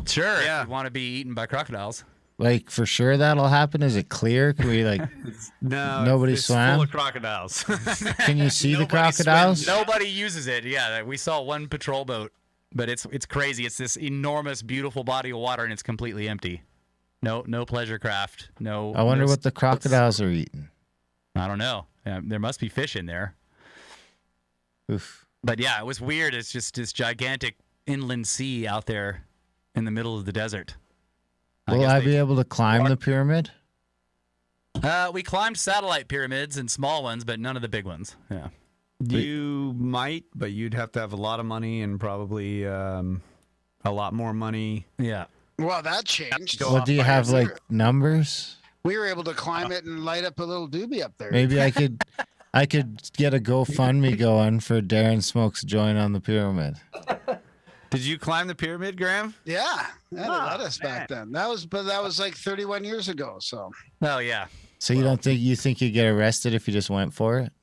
Sure, if you want to be eaten by crocodiles. Like, for sure that'll happen? Is it clear? Can we, like, no, nobody it's swam? full of crocodiles. Can you see the crocodiles? Nobody uses it. Yeah, we saw one patrol boat, but it's crazy. It's this enormous, beautiful body of water, and it's completely empty. No pleasure craft. No. I wonder what the crocodiles are eating. I don't know. There must be fish in there. Oof. But yeah, it was weird. It's just this gigantic inland sea out there in the middle of the desert. Will I be able to climb the pyramid? We climbed satellite pyramids and small ones, but none of the big ones. Yeah. You might, but you'd have to have a lot of money and probably a lot more money. Yeah. Well, that changed. Well, do you have like numbers? We were able to climb it and light up a little doobie up there. Maybe I could get a GoFundMe going for Darren Smoke's join on the pyramid. Did you climb the pyramid, Graham? Yeah, they let us back then. That was like 31 years ago. So. Oh yeah. So you think you'd get arrested if you just went for it?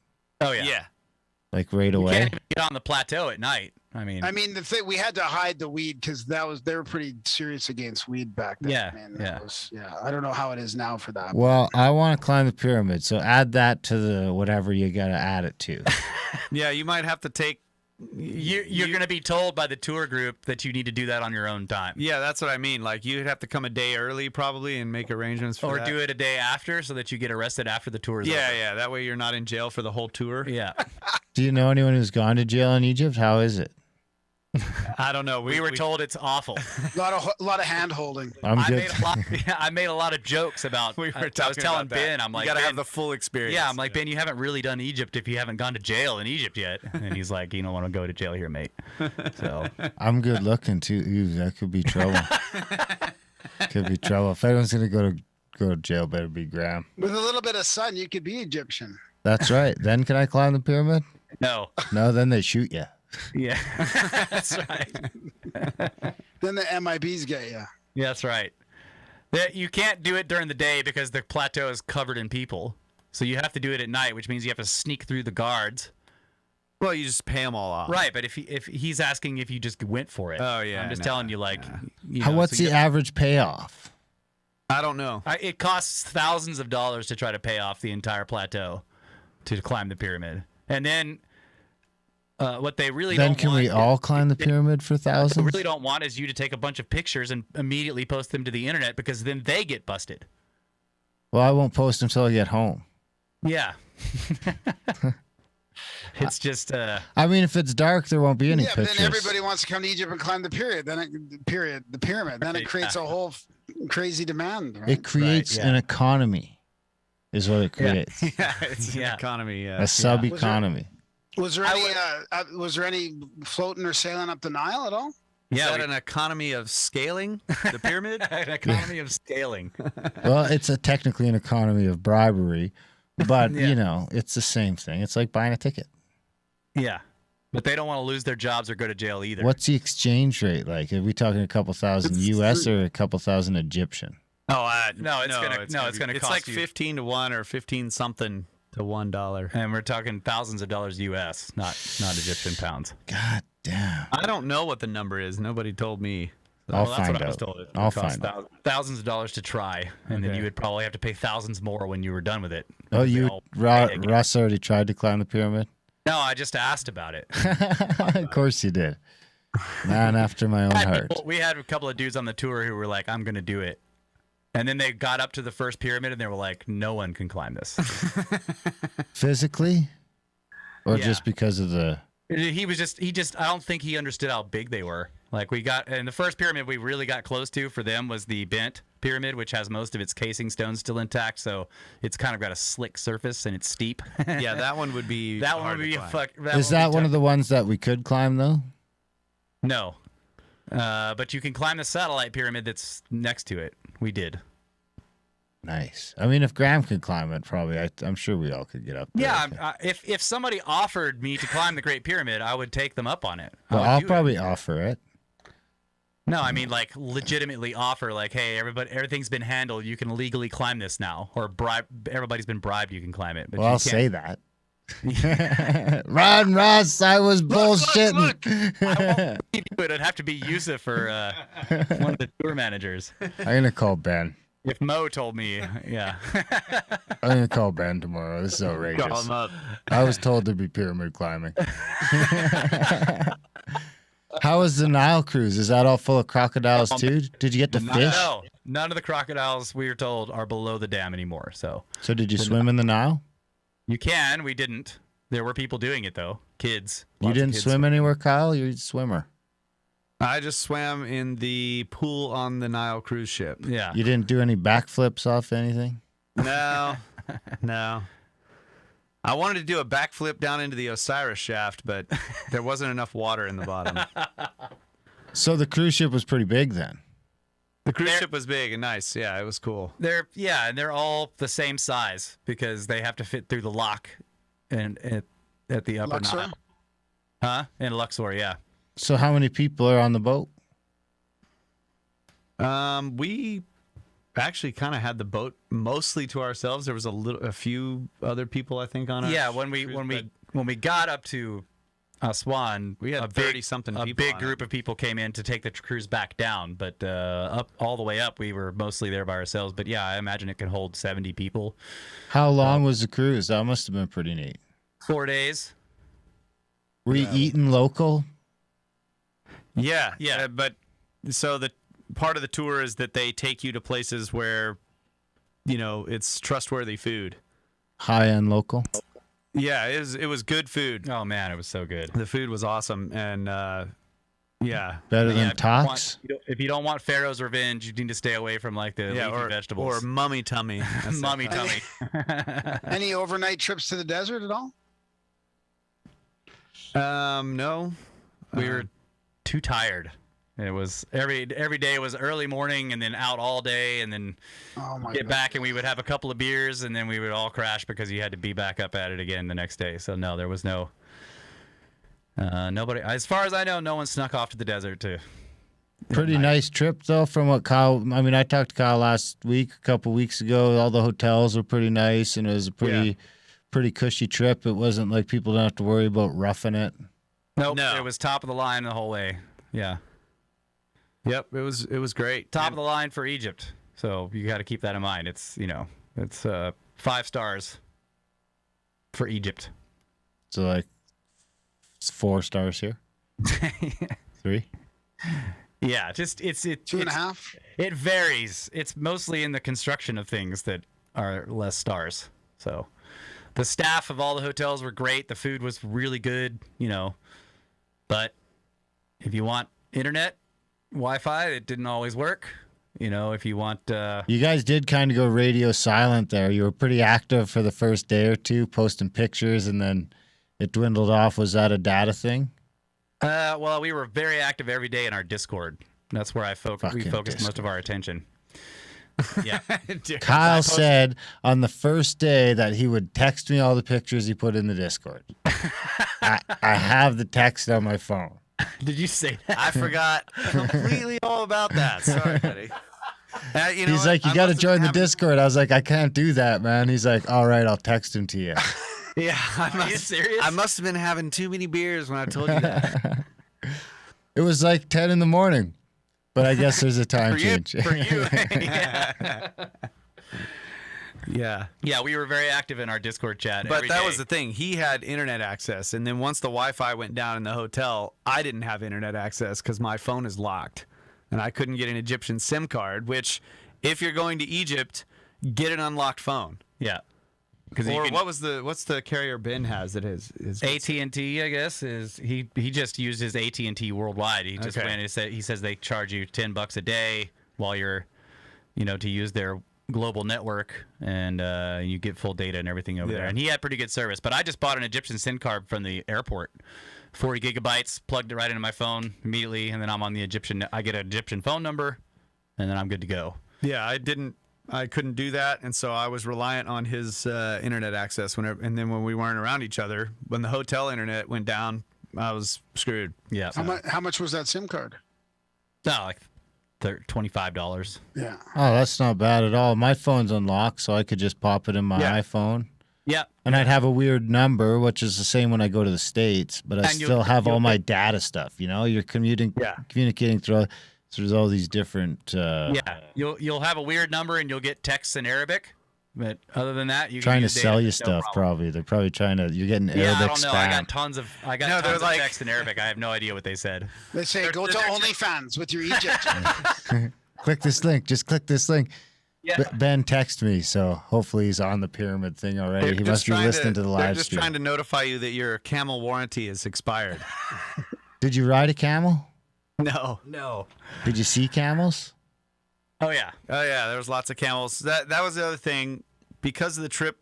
Oh yeah. Yeah. Like right away? You can't even get on the plateau at night. I mean, the thing, we had to hide the weed because they were pretty serious against weed back then. Yeah, Man. I don't know how it is now for that. Well, I want to climb the pyramid, so add that to the whatever you got to add it to. Yeah, you might have to take. You're going to be told by the tour group that you need to do that on your own time. Yeah, that's what I mean. Like you'd have to come a day early probably and make arrangements for that. Or do it a day after so that you get arrested after the tour is over. Yeah. That way you're not in jail for the whole tour. Yeah. Do you know anyone who's gone to jail in Egypt? How is it? I don't know. We were told it's awful. A lot of hand holding. I made a lot of jokes about. I was telling Ben, I'm like, you gotta Ben, have the full experience. Yeah, I'm like, Ben, you haven't really done Egypt if you haven't gone to jail in Egypt yet. And he's like, you don't want to go to jail here, mate. So I'm good looking too. Ooh, that could be trouble. Could be trouble. If anyone's gonna go to jail, better be Graham. With a little bit of sun, you could be Egyptian. That's right. Then can I climb the pyramid? No. No, then they shoot you. Yeah, that's right. Then the MIBs get you. Yeah, that's right. You can't do it during the day because the plateau is covered in people. So you have to do it at night, which means you have to sneak through the guards. Well, you just pay them all off. Right, but if he's asking if you just went for it. Oh, yeah. I'm just telling you, like. You know, what's the average payoff? I don't know. It costs thousands of dollars to try to pay off the entire plateau to climb the pyramid. And then what they really then don't can want we all climb the pyramid for thousands? What they really don't want is you to take a bunch of pictures and immediately post them to the internet because then they get busted. Well, I won't post until I get home. Yeah. It's just I mean, if it's dark, there won't be any Yeah, but pictures. then everybody wants to come to Egypt and climb the pyramid. The pyramid. Then it creates a whole crazy demand. Right? It creates yeah. an economy, is what it creates. Yeah, it's an economy. A sub economy. Was there any floating or sailing up the Nile at all? Is that an economy of scaling the pyramid? an economy of scaling. Well, it's technically an economy of bribery, but you know, it's the same thing. It's like buying a ticket. Yeah. But they don't want to lose their jobs or go to jail either. What's the exchange rate like? Are we talking a couple thousand US or a couple thousand Egyptian? Oh, no, it's gonna it's cost like you 15 to 1 or 15 something to $1. and we're talking thousands of dollars US, not Egyptian pounds. God damn. I don't know what the number is. Nobody told me. I'll That's find what I was out. told. It would I'll cost find out. thousands of dollars to try, and then Okay. you would probably have to pay thousands more when you were done with it. Oh, Because they you all pay again. Russ already tried to climb the pyramid? No, I just asked about it. Of course you did. Man after my own heart. We had a couple of dudes on the tour who were like, "I'm going to do it," and then they got up to the first pyramid and they were like, "No one can climb this." Physically? Or Yeah. just because of the... He just I don't think he understood how big they were. Like and the first pyramid we really got close to for them was the bent pyramid, which has most of its casing stones still intact, so it's kind of got a slick surface and it's steep. Yeah, that one would be that one hard would to be climb. Is that one of the ones that we could climb, though? No. But you can climb the satellite pyramid that's next to it. We did. Nice. I mean, if Graham could climb it, probably, I'm sure we all could get up there. Yeah, if somebody offered me to climb the Great Pyramid, I would take them up on it. Well, I would I'll do it. probably offer it. No, I mean like legitimately offer, like, hey, everything's been handled. You can legally climb this now, or everybody's been bribed. You can climb it. But Well, you I'll can't. say that. Run, Russ! I was bullshitting. Look. I won't believe you. It'd have to be Yusuf or one of the tour managers. I'm gonna call Ben. If Mo told me, yeah. I'm gonna call Ben tomorrow. This is outrageous. Call him up. I was told to be pyramid climbing. How was the Nile cruise? Is that all full of crocodiles too? Did you get to fish? No, none of the crocodiles we were told are below the dam anymore. So Did you swim in the Nile? you can. We didn't. There were people doing it though. Kids. You Lots of didn't kids. swim anywhere, Kyle? You're a swimmer. I just swam in the pool on the Nile cruise ship. Yeah. You didn't do any backflips off anything? No, no. I wanted to do a backflip down into the Osiris shaft, but there wasn't enough water in the bottom. So the cruise ship was pretty big then. The cruise ship was big and nice. Yeah, it was cool. And they're all the same size because they have to fit through the lock and at the upper Luxor? Nile. Huh? In Luxor, yeah. So how many people are on the boat? We actually kind of had the boat mostly to ourselves. There was a few other people, I think, on our Yeah, when we got up to Aswan, we had 30-something a people big on group of people came in to take the cruise back down, but up all the way up, we were mostly there by ourselves. But yeah, I imagine it can hold 70 people. How long was the cruise? That must have been pretty neat. 4 days. Were you eating local? Yeah, Yeah. but so the part of the tour is that they take you to places where, it's trustworthy food. High-end local? Yeah, it was good food. Oh man, it was so good. The food was awesome, and yeah, Better Yeah, than Tox? if you don't want Pharaoh's revenge, you need to stay away from like the leafy or vegetables. or mummy tummy. That's it. Mummy tummy. Any overnight trips to the desert at all? No, We were too tired. It was every day was early morning and then out all day and then Oh my get God. back and we would have a couple of beers and then we would all crash because you had to be back up at it again the next day. So no, there was nobody. As far as I know, no one snuck off to the desert too. Pretty nice trip, though, from what Kyle... I mean, I talked to Kyle last week, a couple weeks ago. All the hotels were pretty nice, and it was a pretty cushy trip. It wasn't like people don't have to worry about roughing it. Nope, No. it was top of the line the whole way. Yeah, Yep, it was great. top of the line for Egypt. So you got to keep that in mind. It's 5 stars for Egypt. So, like, it's 4 stars here? 3? Yeah, just it's 2.5. It varies. It's mostly in the construction of things that are less stars. So The staff of all the hotels were great. The food was really good, But if you want internet, Wi-Fi, it didn't always work. If you want... You guys did kind of go radio silent there. You were pretty active for the first day or two, posting pictures, and then it dwindled off. Was that a data thing? Well, we were very active every day in our Discord. That's where we focused Discord. most of our attention. Yeah. Kyle said on the first day that he would text me all the pictures he put in the Discord. I have the text on my phone. Did you say that? I forgot completely all about that. Sorry, buddy. He's like, you got to join the Discord. I was like, I can't do that, man. He's like, all right, I'll text him to you. Yeah, Are you serious? I must have been having too many beers when I told you that. It was like 10 in the morning, but I guess there's a time change. For you. Yeah. Yeah. Yeah, we were very active in our Discord chat. But every that day. was the thing. He had internet access. And then once the Wi-Fi went down in the hotel, I didn't have internet access because my phone is locked. And I couldn't get an Egyptian SIM card, which if you're going to Egypt, get an unlocked phone. Yeah. Or what's the carrier Ben has that is AT&T, I guess, is he just used his AT&T worldwide. He just went and he says they charge you $10 a day while you're, to use their global network, and you get full data and everything over there. And he had pretty good service. But I just bought an Egyptian SIM card from the airport, 40 gigabytes, plugged it right into my phone immediately, and then I'm on the Egyptian. I get an Egyptian phone number, and then I'm good to go. Yeah, I couldn't do that, and so I was reliant on his internet access whenever. And then when we weren't around each other, when the hotel internet went down, I was screwed. Yeah. How much was that SIM card? No, like $25. Yeah. Oh, that's not bad at all. My phone's unlocked, so I could just pop it in my iPhone. Yeah. And I'd have a weird number, which is the same when I go to the States, but I still have all my data stuff. You're communicating through all these different. You'll have a weird number and you'll get texts in Arabic, but other than that, you trying can to use data, sell you no stuff. problem. Probably they're probably trying to. You're getting Arabic I don't know. spam. I got tons of like, texts in Arabic. I have no idea what they said. They say go to OnlyFans with your Egypt. Click this link. Just click this link. Yeah. Ben texted me, so hopefully he's on the pyramid thing already. He must be listening to the live They're just stream. trying to notify you that your camel warranty is expired. Did you ride a camel? No. Did you see camels? Oh yeah. There was lots of camels. That was the other thing, because the trip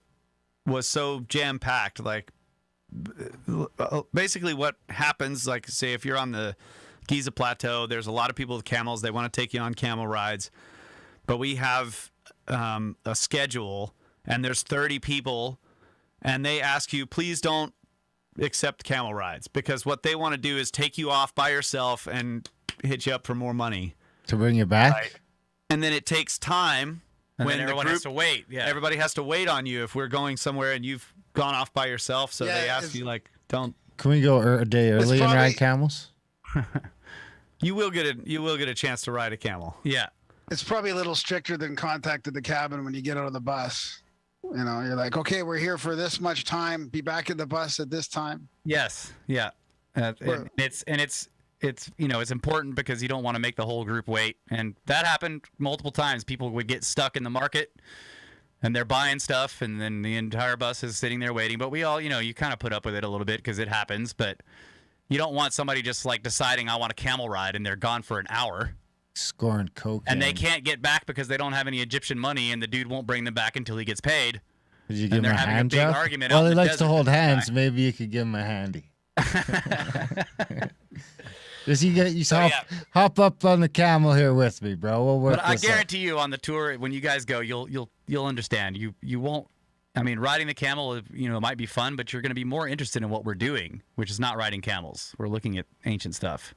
was so jam packed. Like, basically, what happens? Like, say if you're on the Giza Plateau, there's a lot of people with camels. They want to take you on camel rides, but we have a schedule, and there's 30 people, and they ask you, please don't accept camel rides, because what they want to do is take you off by yourself and hit you up for more money To bring you back? Right. And then it takes time And when then everyone the group, has to wait. Yeah. everybody has to wait on you if we're going somewhere and you've gone off by yourself. So Yeah, they ask you, like, don't. Can we go a day early and probably- ride camels? You will get a chance to ride a camel. Yeah. It's probably a little stricter than contact at the cabin when you get out of the bus. You're like, okay, we're here for this much time. Be back at the bus at this time. Yes. Yeah. It's important because you don't want to make the whole group wait, and that happened multiple times. People would get stuck in the market, and they're buying stuff, and then the entire bus is sitting there waiting. But we all, you kind of put up with it a little bit because it happens. But you don't want somebody just like deciding I want a camel ride and they're gone for an hour. Scoring coke. And they can't get back because they don't have any Egyptian money, and the dude won't bring them back until he gets paid. Did you give him they're a having a hand big job? argument Well, out he in the likes to desert hold with the hands. guy. Maybe you could give him a handy. Does he get you hop up on the camel here with me, bro? We'll work But I this out. guarantee you, on the tour, when you guys go, you'll understand. You won't. I mean, riding the camel, might be fun, but you're going to be more interested in what we're doing, which is not riding camels. We're looking at ancient stuff.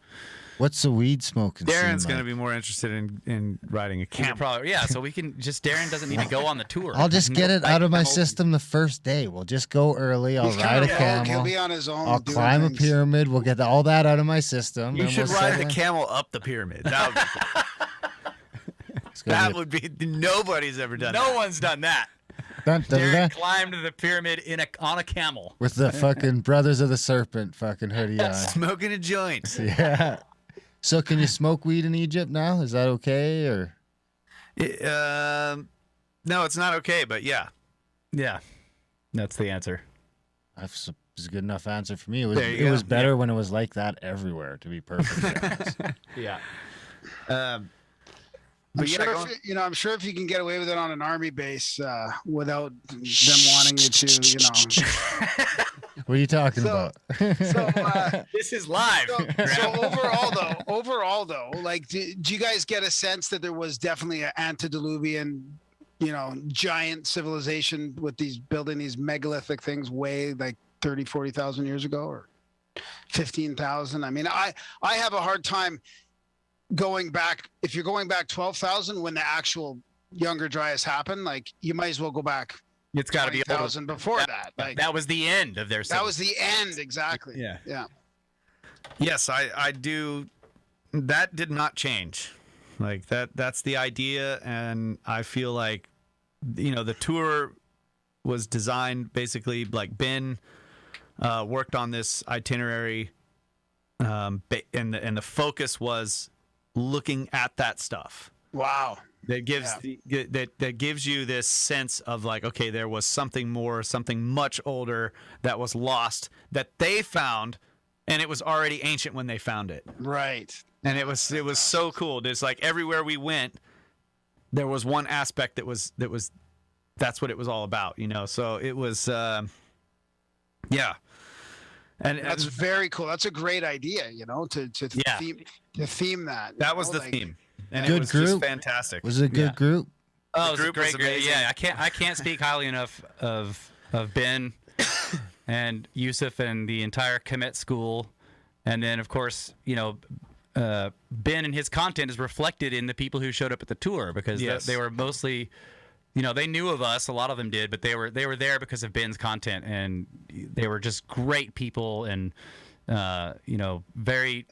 What's the weed smoking? Darren's scene going to like? be more interested in riding a camel. So we can just. Darren doesn't need to go on the tour. I'll just get it out of my system the first day. We'll just go early. I'll He's ride a kinda rogue. He'll camel. be on his own. I'll doing climb a things. pyramid. We'll get all that out of my system. You then should we'll ride settle the in. camel up the pyramid. That would be nobody's ever done. No that. one's done that. Dun, dun, dun, dun. Darren climbed the pyramid on a camel. With the fucking Brothers of the Serpent fucking hoodie on. Smoking a joint. Yeah. So can you smoke weed in Egypt now? Is that okay or? No, it's not okay, but yeah. Yeah. That's the answer. That's a good enough answer for me. It There you was go. better when it was like that everywhere, to be perfectly honest. Yeah. I'm sure I'm sure if you can get away with it on an army base without them wanting you to, What are you talking So- about? So, This is live. so overall though, like, do you guys get a sense that there was definitely an antediluvian, giant civilization with building these megalithic things way like 30, 40,000 years ago, or 15,000? I mean, I have a hard time going back. If you're going back 12,000 when the actual Younger Dryas happened, like, you might as well go back It's got to be older. 20,000 before that. Like, That was the end of their. that was the end, exactly. Yeah. Yes, I do. That did not change. Like, that's the idea, and I feel like, the tour was designed basically like Ben worked on this itinerary, and the focus was looking at that stuff. Wow. That gives that gives you this sense of like, okay, there was something more, something much older that was lost that they found, and it was already ancient when they found it. Right. And it was so cool. It's like everywhere we went, there was one aspect that's what it was all about, So it was, yeah. And That's very cool. That's a great idea, to theme that. that was the theme, and Good it was group. just fantastic. Was it a good group? Oh, The it was a group great was group. amazing. Yeah, I can't speak highly enough of Ben and Yusuf and the entire Kemet school, and then of course Ben and his content is reflected in the people who showed up at the tour, because Yes. they were mostly, they knew of us. A lot of them did, but they were there because of Ben's content, and they were just great people, and very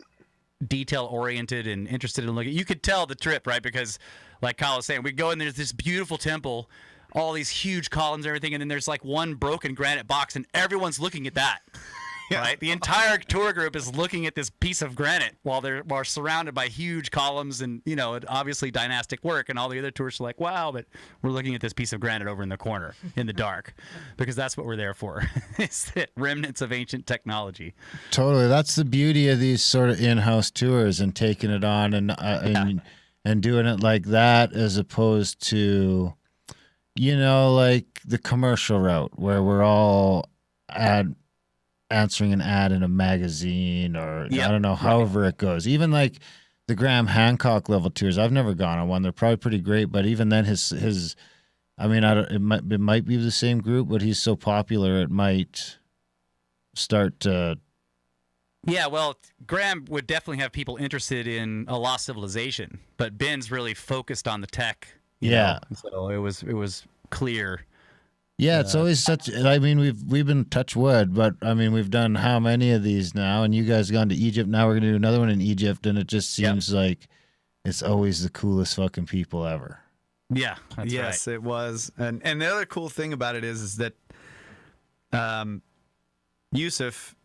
detail oriented and interested in looking. You could tell the trip, right? Because like Kyle was saying, we go in, there's this beautiful temple, all these huge columns and everything, and then there's like one broken granite box, and everyone's looking at that. Right? The entire tour group is looking at this piece of granite while they're surrounded by huge columns and, obviously dynastic work, and all the other tourists are like, wow, but we're looking at this piece of granite over in the corner in the dark, because that's what we're there for. It's the remnants of ancient technology. Totally. That's the beauty of these sort of in-house tours, and taking it on and doing it like that, as opposed to, like the commercial route where we're all answering an ad in a magazine, or I don't know, however it goes. Even like the Graham Hancock level tours, I've never gone on one. They're probably pretty great, but even then his I mean, it might be the same group, but he's so popular it might start to. Yeah, well, Graham would definitely have people interested in a lost civilization, but Ben's really focused on the tech. you know? So it was clear. Yeah, it's always such. I mean, we've been touch wood, but I mean, we've done how many of these now? And you guys gone to Egypt. Now we're gonna do another one in Egypt, and it just seems like it's always the coolest fucking people ever. Yeah, that's yes, right. it was. And the other cool thing about it is that Yusuf,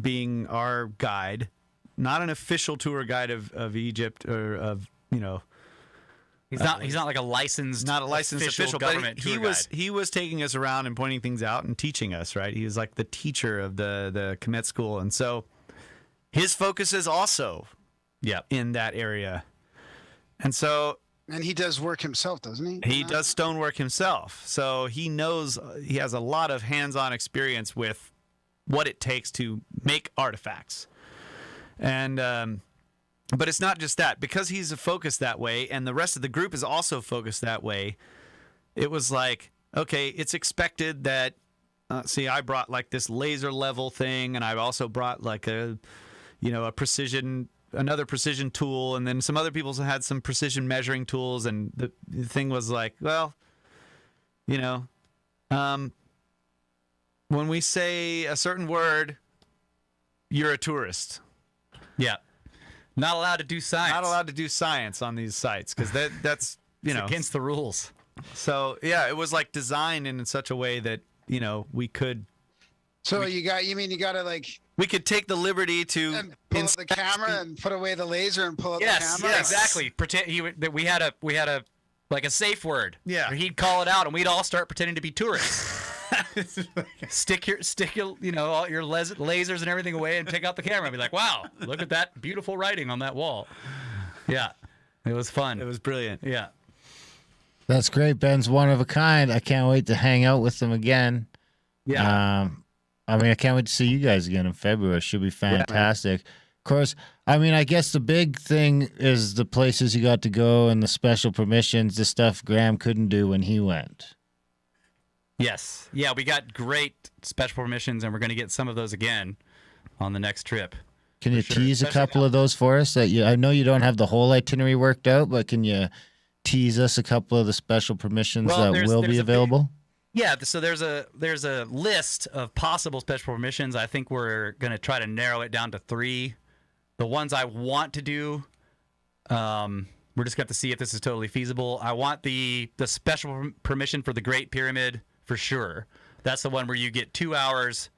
being our guide, not an official tour guide of Egypt or of He's not like a licensed, official government but tour guide. he was taking us around and pointing things out and teaching us, right? He was like the teacher of the Kemet school, and so his focus is also in that area. And so he does work himself, doesn't he? He does stonework himself. So he knows, he has a lot of hands-on experience with what it takes to make artifacts. And but it's not just that. Because he's focused that way and the rest of the group is also focused that way, it was like, okay, it's expected that, I brought like this laser level thing, and I also brought like another precision tool, and then some other people had some precision measuring tools, and the thing was like, well, when we say a certain word, you're a tourist. Yeah. Not allowed to do science. Not allowed to do science on these sites, because that's it's against the rules. So yeah, it was like designed in such a way that we could. So you got to like. We could take the liberty to and pull out the camera and put away the laser and pull out the camera. Yeah, exactly. Pretend that we had a like a safe word. Yeah. Or he'd call it out, and we'd all start pretending to be tourists. Stick your all your lasers and everything away and take out the camera and be like, wow, look at that beautiful writing on that wall. Yeah, it was fun. It was brilliant. Yeah. That's great. Ben's one of a kind. I can't wait to hang out with them again. Yeah. I mean, I can't wait to see you guys again in February. It should be fantastic. Of course, I mean, I guess the big thing is the places you got to go and the special permissions, the stuff Graham couldn't do when he went. Yes. Yeah, we got great special permissions, and we're going to get some of those again on the next trip. Can you sure. tease a Especially couple of those for us? I know you don't have the whole itinerary worked out, but can you tease us a couple of the special permissions that will be available? Yeah, so there's a list of possible special permissions. I think we're going to try to narrow it down to 3. The ones I want to do, we're just going to see if this is totally feasible. I want the special permission for the Great Pyramid for sure. That's the one where you get 2 hours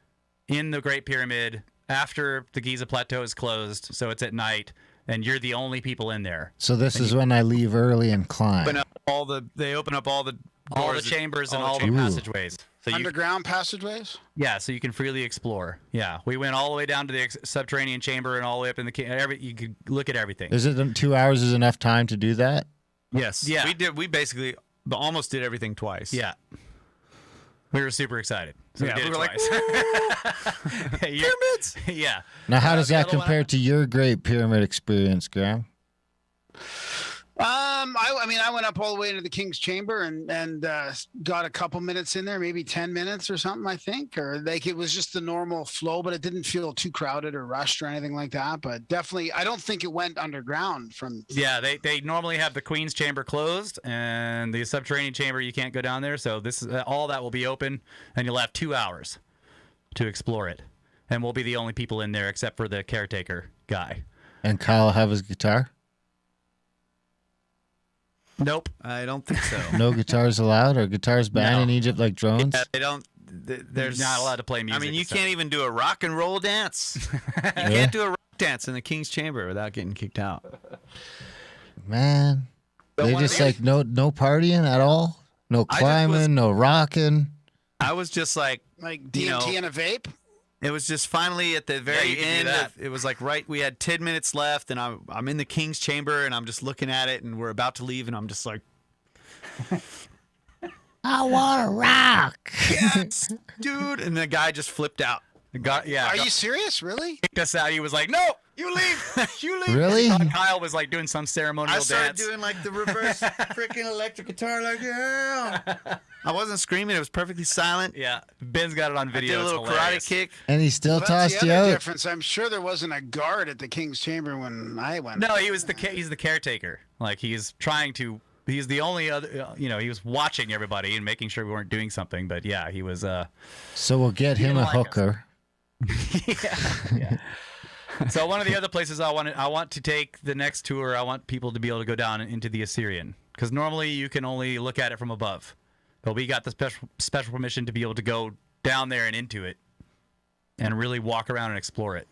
in the Great Pyramid after the Giza Plateau is closed, so it's at night, and you're the only people in there. So this is when I leave early and climb. They open up all the chambers and all the passageways. So Underground passageways? Yeah, so you can freely explore. Yeah, we went all the way down to the subterranean chamber and all the way up in the you could look at everything. Is it 2 hours is enough time to do that? Yes. Yeah. We basically almost did everything twice. Yeah. We were super excited. So Yeah, we did we were it like, twice. pyramids. Yeah. Now, how does the that other one compare to your Great Pyramid experience, Graham? I mean, I went up all the way into the King's Chamber and got a couple minutes in there, maybe 10 minutes or something, I think, or like it was just the normal flow, but it didn't feel too crowded or rushed or anything like that. But definitely, I don't think it went underground from. Yeah, they normally have the Queen's Chamber closed and the subterranean chamber, you can't go down there. So this is all that will be open, and you'll have 2 hours to explore it. And we'll be the only people in there except for the caretaker guy. And Kyle will have his guitar? Nope. I don't think so. No guitars allowed, or guitars banned No. in Egypt like drones? Yeah, they don't. There's not allowed to play music. I mean, you and stuff. can't even do a rock and roll dance. You can't do a rock dance in the King's Chamber without getting kicked out. Man, they just like no partying at all? No I just climbing, was- no rocking? I was just like DMT you know, and a vape. It was just finally at the very you can do end. that. It was like we had 10 minutes left, and I'm in the King's Chamber, and I'm just looking at it, and we're about to leave, and I'm just like, I want to rock. yes, dude. And the guy just flipped out. Are you serious? Really? kicked us out. He was like, "No, you leave, you leave." Really? And Kyle was like doing some ceremonial I started dance. doing like the reverse freaking electric guitar, like yeah. I wasn't screaming; it was perfectly silent. Yeah, Ben's got it on I video. did a It's little hilarious. karate kick. And he still Well, that's tossed the you other out. difference. I'm sure there wasn't a guard at the King's Chamber when I went. No, he's the caretaker. Like he's trying to. He's the only other. He was watching everybody and making sure we weren't doing something. But yeah, he was. So we'll get him a like us. hooker. Yeah. So one of the other places I want to take the next tour. I want people to be able to go down into the Osirion, because normally you can only look at it from above, but we got the special permission to be able to go down there and into it, and really walk around and explore it.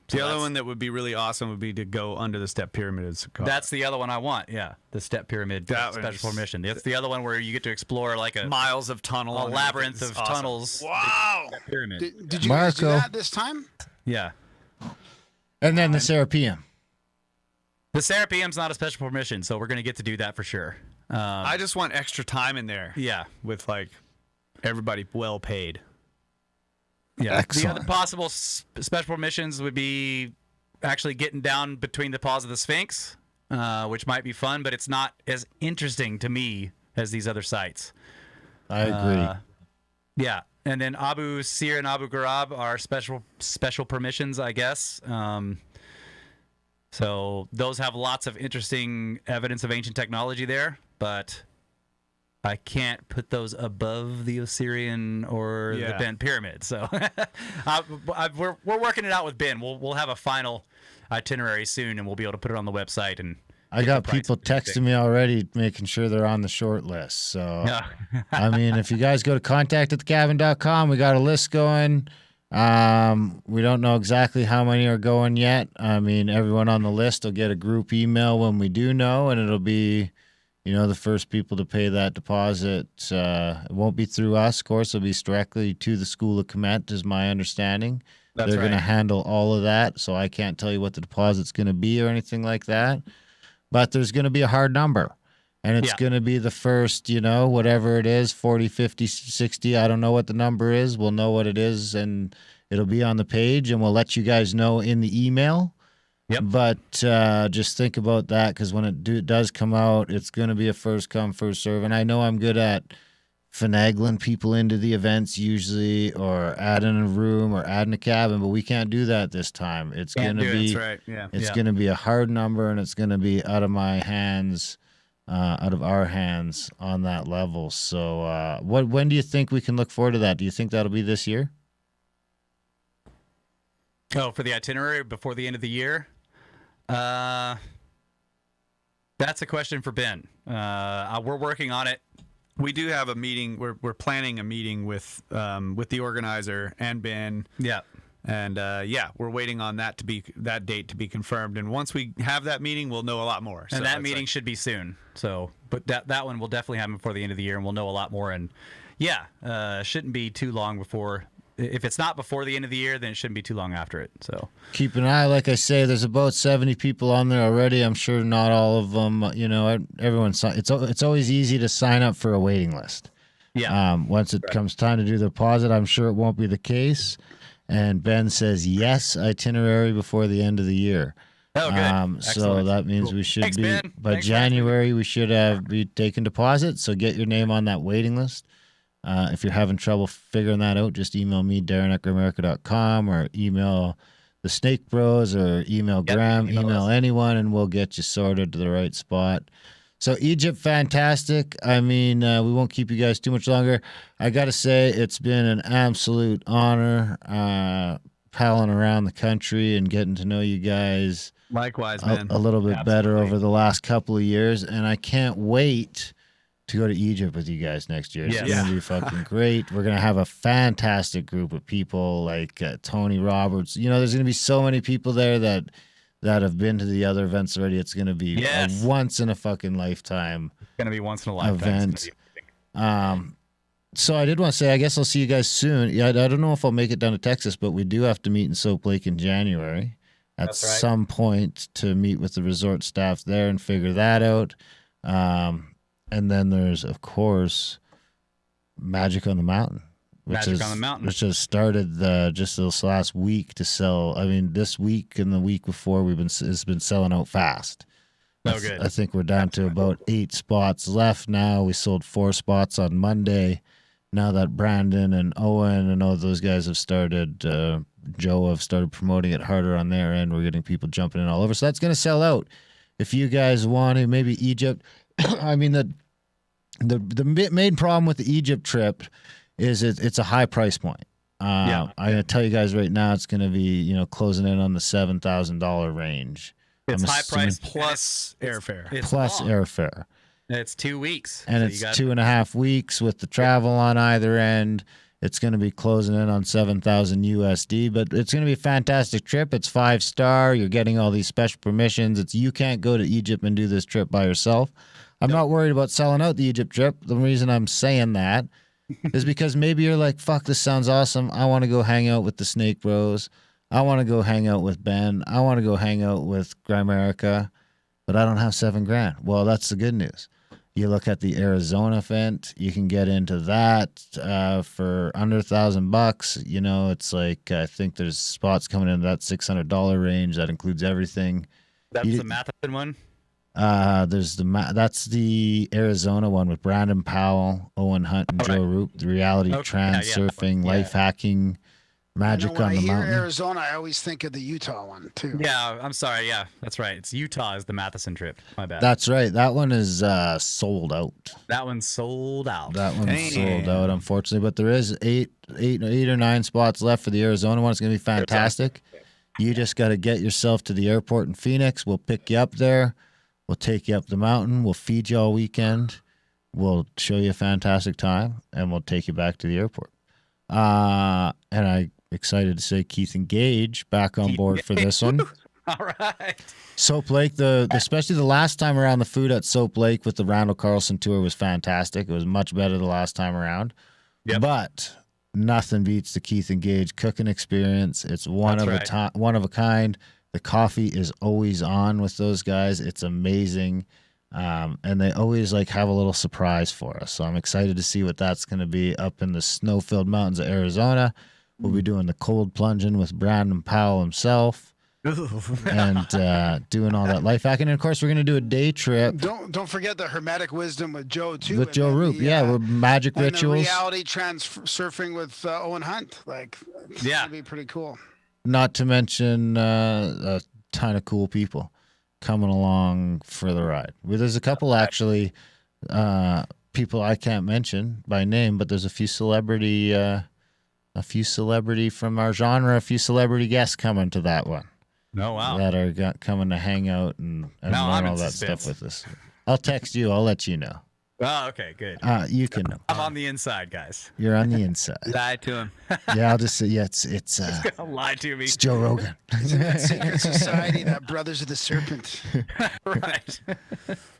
The other one that would be really awesome would be to go under the step pyramid. That's the other one I want. Yeah, the step pyramid That special was- permission. That's the other one where you get to explore like a miles of tunnel, a and labyrinth everything. of It's awesome. tunnels. Wow. Pyramid. Did you guys do Marco. that this time? Yeah. And then the Serapeum. The Serapeum's not a special permission, so we're going to get to do that for sure. I just want extra time in there Yeah. with like everybody well paid. Yeah. The Excellent. other possible special permissions would be actually getting down between the paws of the Sphinx, which might be fun, but it's not as interesting to me as these other sites. I agree. Yeah. And then Abu Sir and Abu Ghurab are special permissions, I guess. So those have lots of interesting evidence of ancient technology there, but I can't put those above the Osirion or the Yeah. Bent Pyramid. So we're working it out with Ben. We'll have a final itinerary soon, and we'll be able to put it on the website. And I got people texting me already making sure they're on the short list. So, yeah. I mean, if you guys go to contact@thecabin.com, we got a list going. We don't know exactly how many are going yet. I mean, everyone on the list will get a group email when we do know, and it'll be, the first people to pay that deposit, it won't be through us, of course. It'll be directly to the School of Comet, is my understanding. That's They're right. going to handle all of that, so I can't tell you what the deposit's going to be or anything like that. But there's going to be a hard number. And it's going to be the first, whatever it is, 40, 50, 60. I don't know what the number is. We'll know what it is, and it'll be on the page, and we'll let you guys know in the email. Yep. But just think about that, because when it does come out, it's going to be a first come, first serve. And I know I'm good at finagling people into the events usually, or adding a room or adding a cabin, but we can't do that this time. It's going to be, That's right. Yeah. it's going to be a hard number, and it's going to be out of my hands. Out of our hands on that level. So when do you think we can look forward to that? Do you think that'll be this year? Oh, for the itinerary before the end of the year? That's a question for Ben. We're working on it. We do have a meeting. We're planning a meeting with the organizer and Ben. Yeah. And we're waiting on that date to be confirmed. And once we have that meeting, we'll know a lot more. And that meeting should be soon. So, but that one will definitely happen before the end of the year, and we'll know a lot more. And shouldn't be too long before. If it's not before the end of the year, then it shouldn't be too long after it. So keep an eye. Like I say, there's about 70 people on there already. I'm sure not all of them. Everyone. It's always easy to sign up for a waiting list. Yeah. Once it comes time to do the deposit, I'm sure it won't be the case. And Ben says yes, itinerary before the end of the year. Oh, good. So that means we should Thanks, be Ben. by January. We should be taking deposits. So get your name on that waiting list. If you're having trouble figuring that out, just email me, Darren@Grimerica.com, or email the Snake Bros, or email Graham, email anyone, and we'll get you sorted to the right spot. So Egypt, fantastic. I mean, we won't keep you guys too much longer. I got to say, it's been an absolute honor palling around the country and getting to know you guys likewise, man. a little bit better over the last couple of years. And I can't wait to go to Egypt with you guys next year. It's going to be fucking great. We're going to have a fantastic group of people like Tony Roberts. There's going to be so many people there that have been to the other events already. It's going to be a once in a fucking lifetime. It's going to be once in a lifetime event. So I did want to say, I guess I'll see you guys soon. Yeah, I don't know if I'll make it down to Texas, but we do have to meet in Soap Lake in January at some point to meet with the resort staff there and figure that out. And then there's, of course, Magic on the Mountain. Which has started just this last week to sell. I mean, this week and the week before, it's been selling out fast. Oh, good. I think we're down to about 8 spots left now. We sold 4 spots on Monday. Now that Brandon and Owen and all those guys have started, Joe have started promoting it harder on their end. We're getting people jumping in all over. So that's going to sell out. If you guys want to, maybe Egypt. I mean, the main problem with the Egypt trip is it's a high price point. I'm going to tell you guys right now, it's going to be, closing in on the $7,000 range. It's high price plus airfare. Airfare. It's 2 weeks. And it's 2.5 weeks with the travel on either end. It's going to be closing in on $7,000 USD, but it's going to be a fantastic trip. It's 5-star. You're getting all these special permissions. You can't go to Egypt and do this trip by yourself. I'm not worried about selling out the Egypt trip. The reason I'm saying that is because maybe you're like, fuck, this sounds awesome. I want to go hang out with the Snake Bros. I want to go hang out with Ben. I want to go hang out with Grimerica, but I don't have $7,000. Well, that's the good news. You look at the Arizona event, you can get into that for under $1,000. It's like, I think there's spots coming in that $600 range. That includes everything. That's the Matheson one? That's the Arizona one with Brandon Powell, Owen Hunt, and Joe Roop. The reality surfing, life hacking, magic on the mountain. When I hear Arizona, I always think of the Utah one too. Yeah, I'm sorry. Yeah, that's right. It's Utah is the Matheson trip. My bad. That's right. That one is sold out. That one's sold out. Sold out, unfortunately. But there is eight or 9 spots left for the Arizona one. It's going to be fantastic. You just got to get yourself to the airport in Phoenix. We'll pick you up there. We'll take you up the mountain. We'll feed you all weekend. We'll show you a fantastic time, and we'll take you back to the airport. And I'm excited to say Keith and Gage back on board for this one. All right. Soap Lake, especially the last time around, the food at Soap Lake with the Randall Carlson tour was fantastic. It was much better the last time around. Yep. But nothing beats the Keith and Gage cooking experience. It's one of a kind. The coffee is always on with those guys. It's amazing. And they always have a little surprise for us. So I'm excited to see what that's going to be up in the snow-filled mountains of Arizona. We'll be doing the cold plunging with Brandon Powell himself. And doing all that life hacking. And of course, we're going to do a day trip. Don't forget the hermetic wisdom with Joe too. With Joe Roop, we're magic and rituals. The reality surfing with Owen Hunt, it's gonna be pretty cool. Not to mention a ton of cool people coming along for the ride. There's a couple actually people I can't mention by name, but there's a few celebrity from our genre, a few celebrity guests coming to that one. Oh, wow. That are coming to hang out and learn all that stuff with us. I'll text you. I'll let you know. Oh, okay, good. You can know. I'm on the inside, guys. You're on the inside. Lie to him. Yeah, I'll just say, it's Don't lie to me. it's Joe Rogan. It's in that secret society, that Brothers of the Serpent. Right.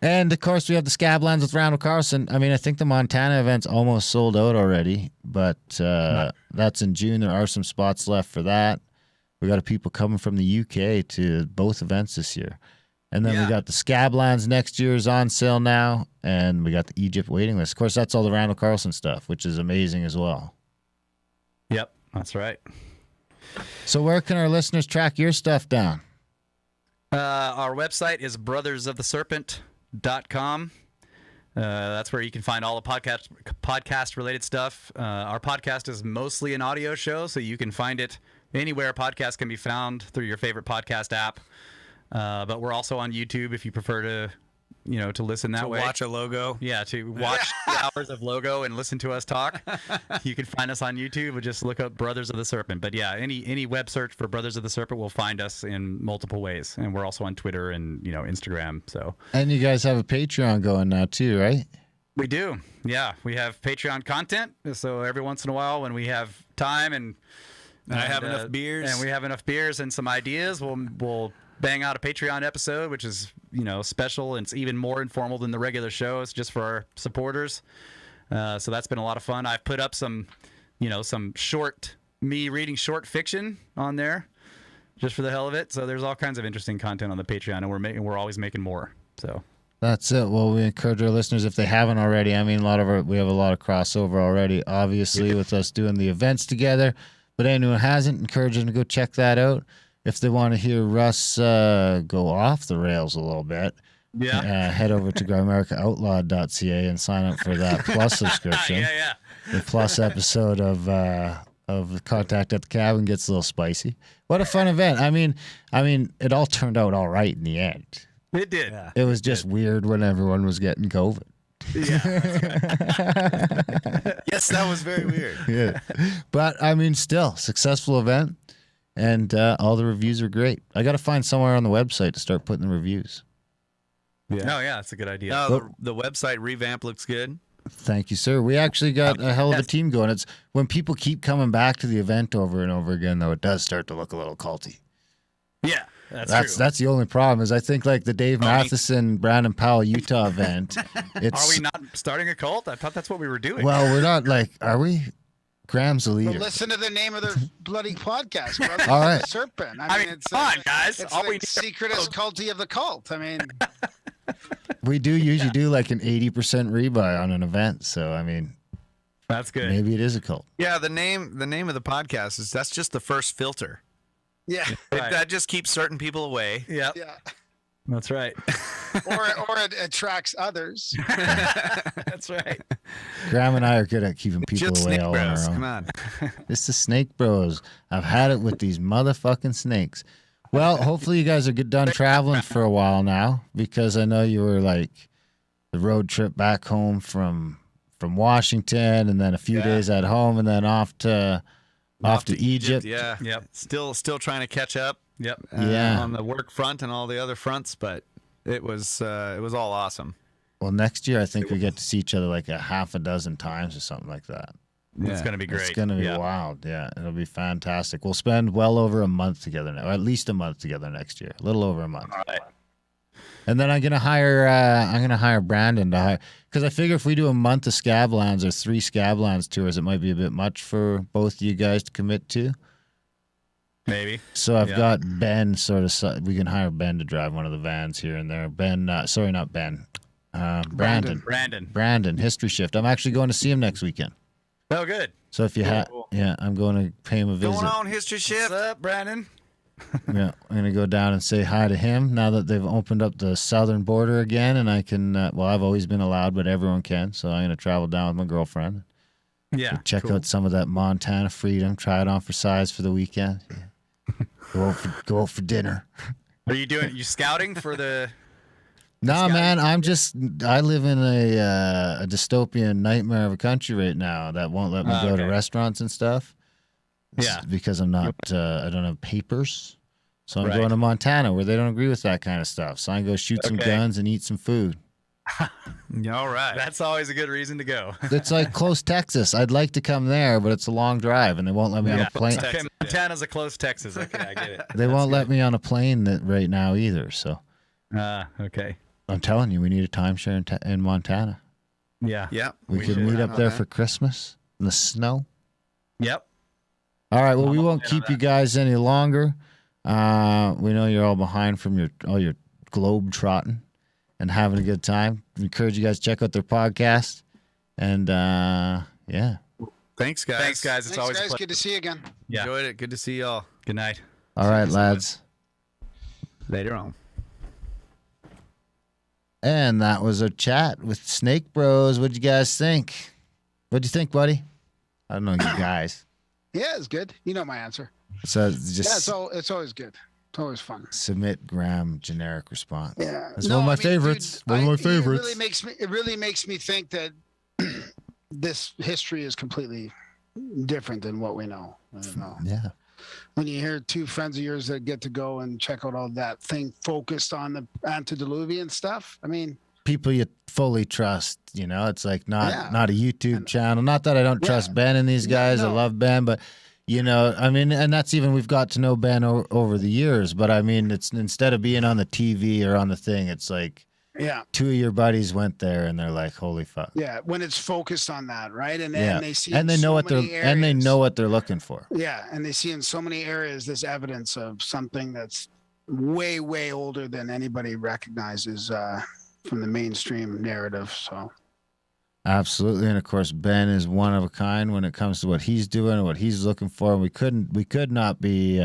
And of course, we have the Scablands with Randall Carlson. I mean, I think the Montana event's almost sold out already, but that's in June. There are some spots left for that. We got people coming from the UK to both events this year. And then we got the Scablands next year is on sale now. And we got the Egypt waiting list. Of course, that's all the Randall Carlson stuff, which is amazing as well. Yep, that's right. So where can our listeners track your stuff down? Our website is brothersoftheserpent.com. That's where you can find all the podcast related stuff. Our podcast is mostly an audio show, so you can find it anywhere podcasts can be found through your favorite podcast app. But we're also on YouTube if you prefer to listen that way. Watch a logo. Yeah, to watch 2 hours of logo and listen to us talk. You can find us on YouTube or just look up Brothers of the Serpent. But yeah, any web search for Brothers of the Serpent will find us in multiple ways. And we're also on Twitter and Instagram. So. And you guys have a Patreon going now too, right? We do. Yeah, we have Patreon content. So every once in a while when we have time and I have enough beers. And we have enough beers and some ideas, we'll bang out a Patreon episode, which is, special, and it's even more informal than the regular show. It's just for our supporters. So that's been a lot of fun. I've put up some short, me reading short fiction on there just for the hell of it. So there's all kinds of interesting content on the Patreon, and we're always making more. So that's it. Well, we encourage our listeners, if they haven't already, I mean, we have a lot of crossover already, obviously, with us doing the events together. But anyone who hasn't, encourage them to go check that out. If they want to hear Russ go off the rails a little bit, head over to Grimerica.ca and sign up for that Plus subscription. Yeah. The Plus episode of Contact at the Cabin gets a little spicy. What a fun event! I mean, it all turned out all right in the end. It did. Yeah. It was just weird when everyone was getting COVID. Yeah. Yes, that was very weird. Yeah, but I mean, still successful event. And all the reviews are great. I got to find somewhere on the website to start putting the reviews. Yeah. Oh, yeah, that's a good idea. No, the website revamp looks good. Thank you, sir. We actually got a hell of a team going. It's when people keep coming back to the event over and over again, though, it does start to look a little culty. Yeah, that's true. That's the only problem is I think like the Dave Matheson, Brandon Powell, Utah event. Are we not starting a cult? I thought that's what we were doing. Well, we're not are we? Graham's the leader. Well, listen to the name of their bloody podcast, Brothers All right. of the Serpent. I mean, it's come on, guys. It's All we like need- secretest culty of the cult. I mean, We do usually do like an 80% rebuy on an event, so I mean, that's good. maybe it is a cult. Yeah, the name of the podcast that's just the first filter. yeah, Right. That just keeps certain people away. Yeah, yeah. that's right. Or it attracts others. That's right. Graham and I are good at keeping people Just away Snake all on Bros. our own. Come on. It's the Snake Bros. I've had it with these motherfucking snakes. Well, hopefully you guys are done traveling for a while now, because I know you were like the road trip back home from Washington, and then a few days at home, and then off to Egypt. Yeah. Yep. Still trying to catch up. Yep. Yeah. On the work front and all the other fronts, but it was all awesome. Well, next year I think we get to see each other like a half a dozen times or something like that. It's going to be great. It's going to be wild. Yeah, it'll be fantastic. We'll spend well over a month together now, or at least a month together next year. A little over a month. All right. And then I'm gonna hire Brandon to hire, because I figure if we do a month of Scablands or 3 Scablands tours, it might be a bit much for both of you guys to commit to. Maybe. So I've got Ben we can hire Ben to drive one of the vans here and there. Sorry, not Ben. Brandon. Brandon, History Shift. I'm actually going to see him next weekend. Oh, good. So if you I'm going to pay him a visit. Going on, History Shift. What's up, Brandon? Yeah, I'm gonna go down and say hi to him now that they've opened up the southern border again, and I can. I've always been allowed, but everyone can. So I'm gonna travel down with my girlfriend. Yeah. Check out some of that Montana freedom. Try it on for size for the weekend. Yeah. Go out for dinner. Are you scouting for the? No, man. I live in a dystopian nightmare of a country right now that won't let me go to restaurants and stuff. Yeah, because I'm not. I don't have papers, so I'm going to Montana where they don't agree with that kind of stuff. So I can go shoot some guns and eat some food. All right, that's always a good reason to go. It's like close Texas. I'd like to come there, but it's a long drive, and they won't let me on a plane. Okay, Montana's a close Texas. Okay, I get it. They won't let me on a plane right now either. So, okay. I'm telling you, we need a timeshare in Montana. Yeah. We could meet up there for Christmas in the snow. Yep. All right. Well, we won't keep you guys any longer. We know you're all behind from all your globe trotting and having a good time. We encourage you guys to check out their podcast. And thanks, guys. It's always good to see you again. Yeah. Enjoyed it. Good to see y'all. Good night. All right, lads. Later on. And that was our chat with Snake Bros. What'd you guys think? What'd you think, buddy? I don't know you guys. Yeah, it's good. You know my answer. So it's always good. It's always fun. Submit Graham generic response. Yeah, it's one of my favorites. One of my favorites. It really makes me think that this history is completely different than what we know. I don't know. Yeah. When you hear 2 friends of yours that get to go and check out all that thing focused on the antediluvian stuff, I mean, people you fully trust, it's like not a YouTube channel. Not that I don't trust Ben and these guys. I love Ben, but I mean, and that's even, we've got to know Ben over the years, but I mean, it's instead of being on the TV or on the thing, it's like 2 of your buddies went there and they're like, holy fuck. Yeah, when it's focused on that, right? And then they see and they know what they know what they're looking for. Yeah, and they see in so many areas this evidence of something that's way, way older than anybody recognizes from the mainstream narrative. So absolutely. And of course, Ben is one of a kind when it comes to what he's doing and what he's looking for. We could not be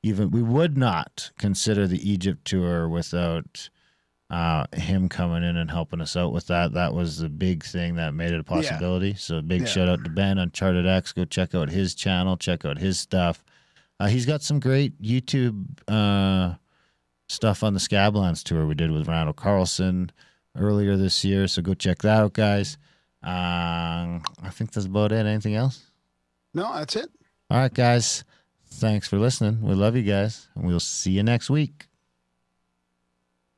we would not consider the Egypt tour without him coming in and helping us out with that. That was the big thing that made it a possibility. So big shout out to Ben on Charted X. Go check out his channel, check out his stuff. He's got some great YouTube stuff on the Scablands tour we did with Randall Carlson earlier this year. So go check that out, guys. I think that's about it. Anything else? No, that's it. All right, guys. Thanks for listening. We love you guys, and we'll see you next week.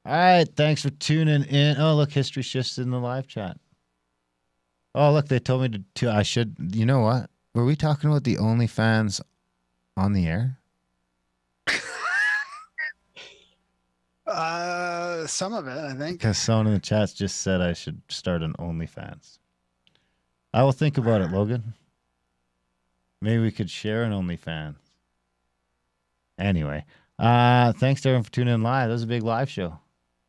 All right, thanks for tuning in. Oh, look, History Shifts in the live chat. Oh, look, they told me to I should, you know what? Were we talking about the OnlyFans on the air? Some of it, I think. Because someone in the chat just said I should start an OnlyFans. I will think about it, Logan. Maybe we could share an OnlyFans. Anyway, thanks to everyone for tuning in live. That was a big live show.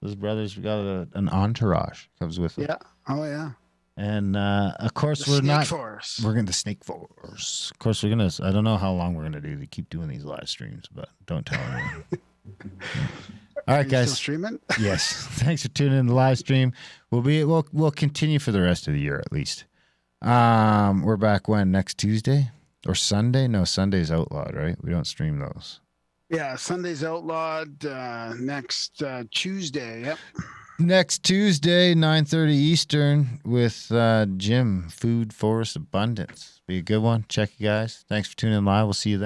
Those brothers got an entourage comes with them. Yeah. Oh yeah. And of course the we're Snake not. Force. We're going to Snake Force. Of course we're gonna. I don't know how long we're gonna do to keep doing these live streams, but don't tell anyone. All right, guys. Still streaming? Yes. Thanks for tuning in the live stream. We'll continue for the rest of the year at least. We're back when next Tuesday or Sunday? No, Sunday's outlawed, right? We don't stream those. Yeah, Sunday's outlawed. Next Tuesday. Yep. Next Tuesday, 9:30 Eastern with Jim, Food Forest Abundance. Be a good one. Check you guys. Thanks for tuning in live. We'll see you then.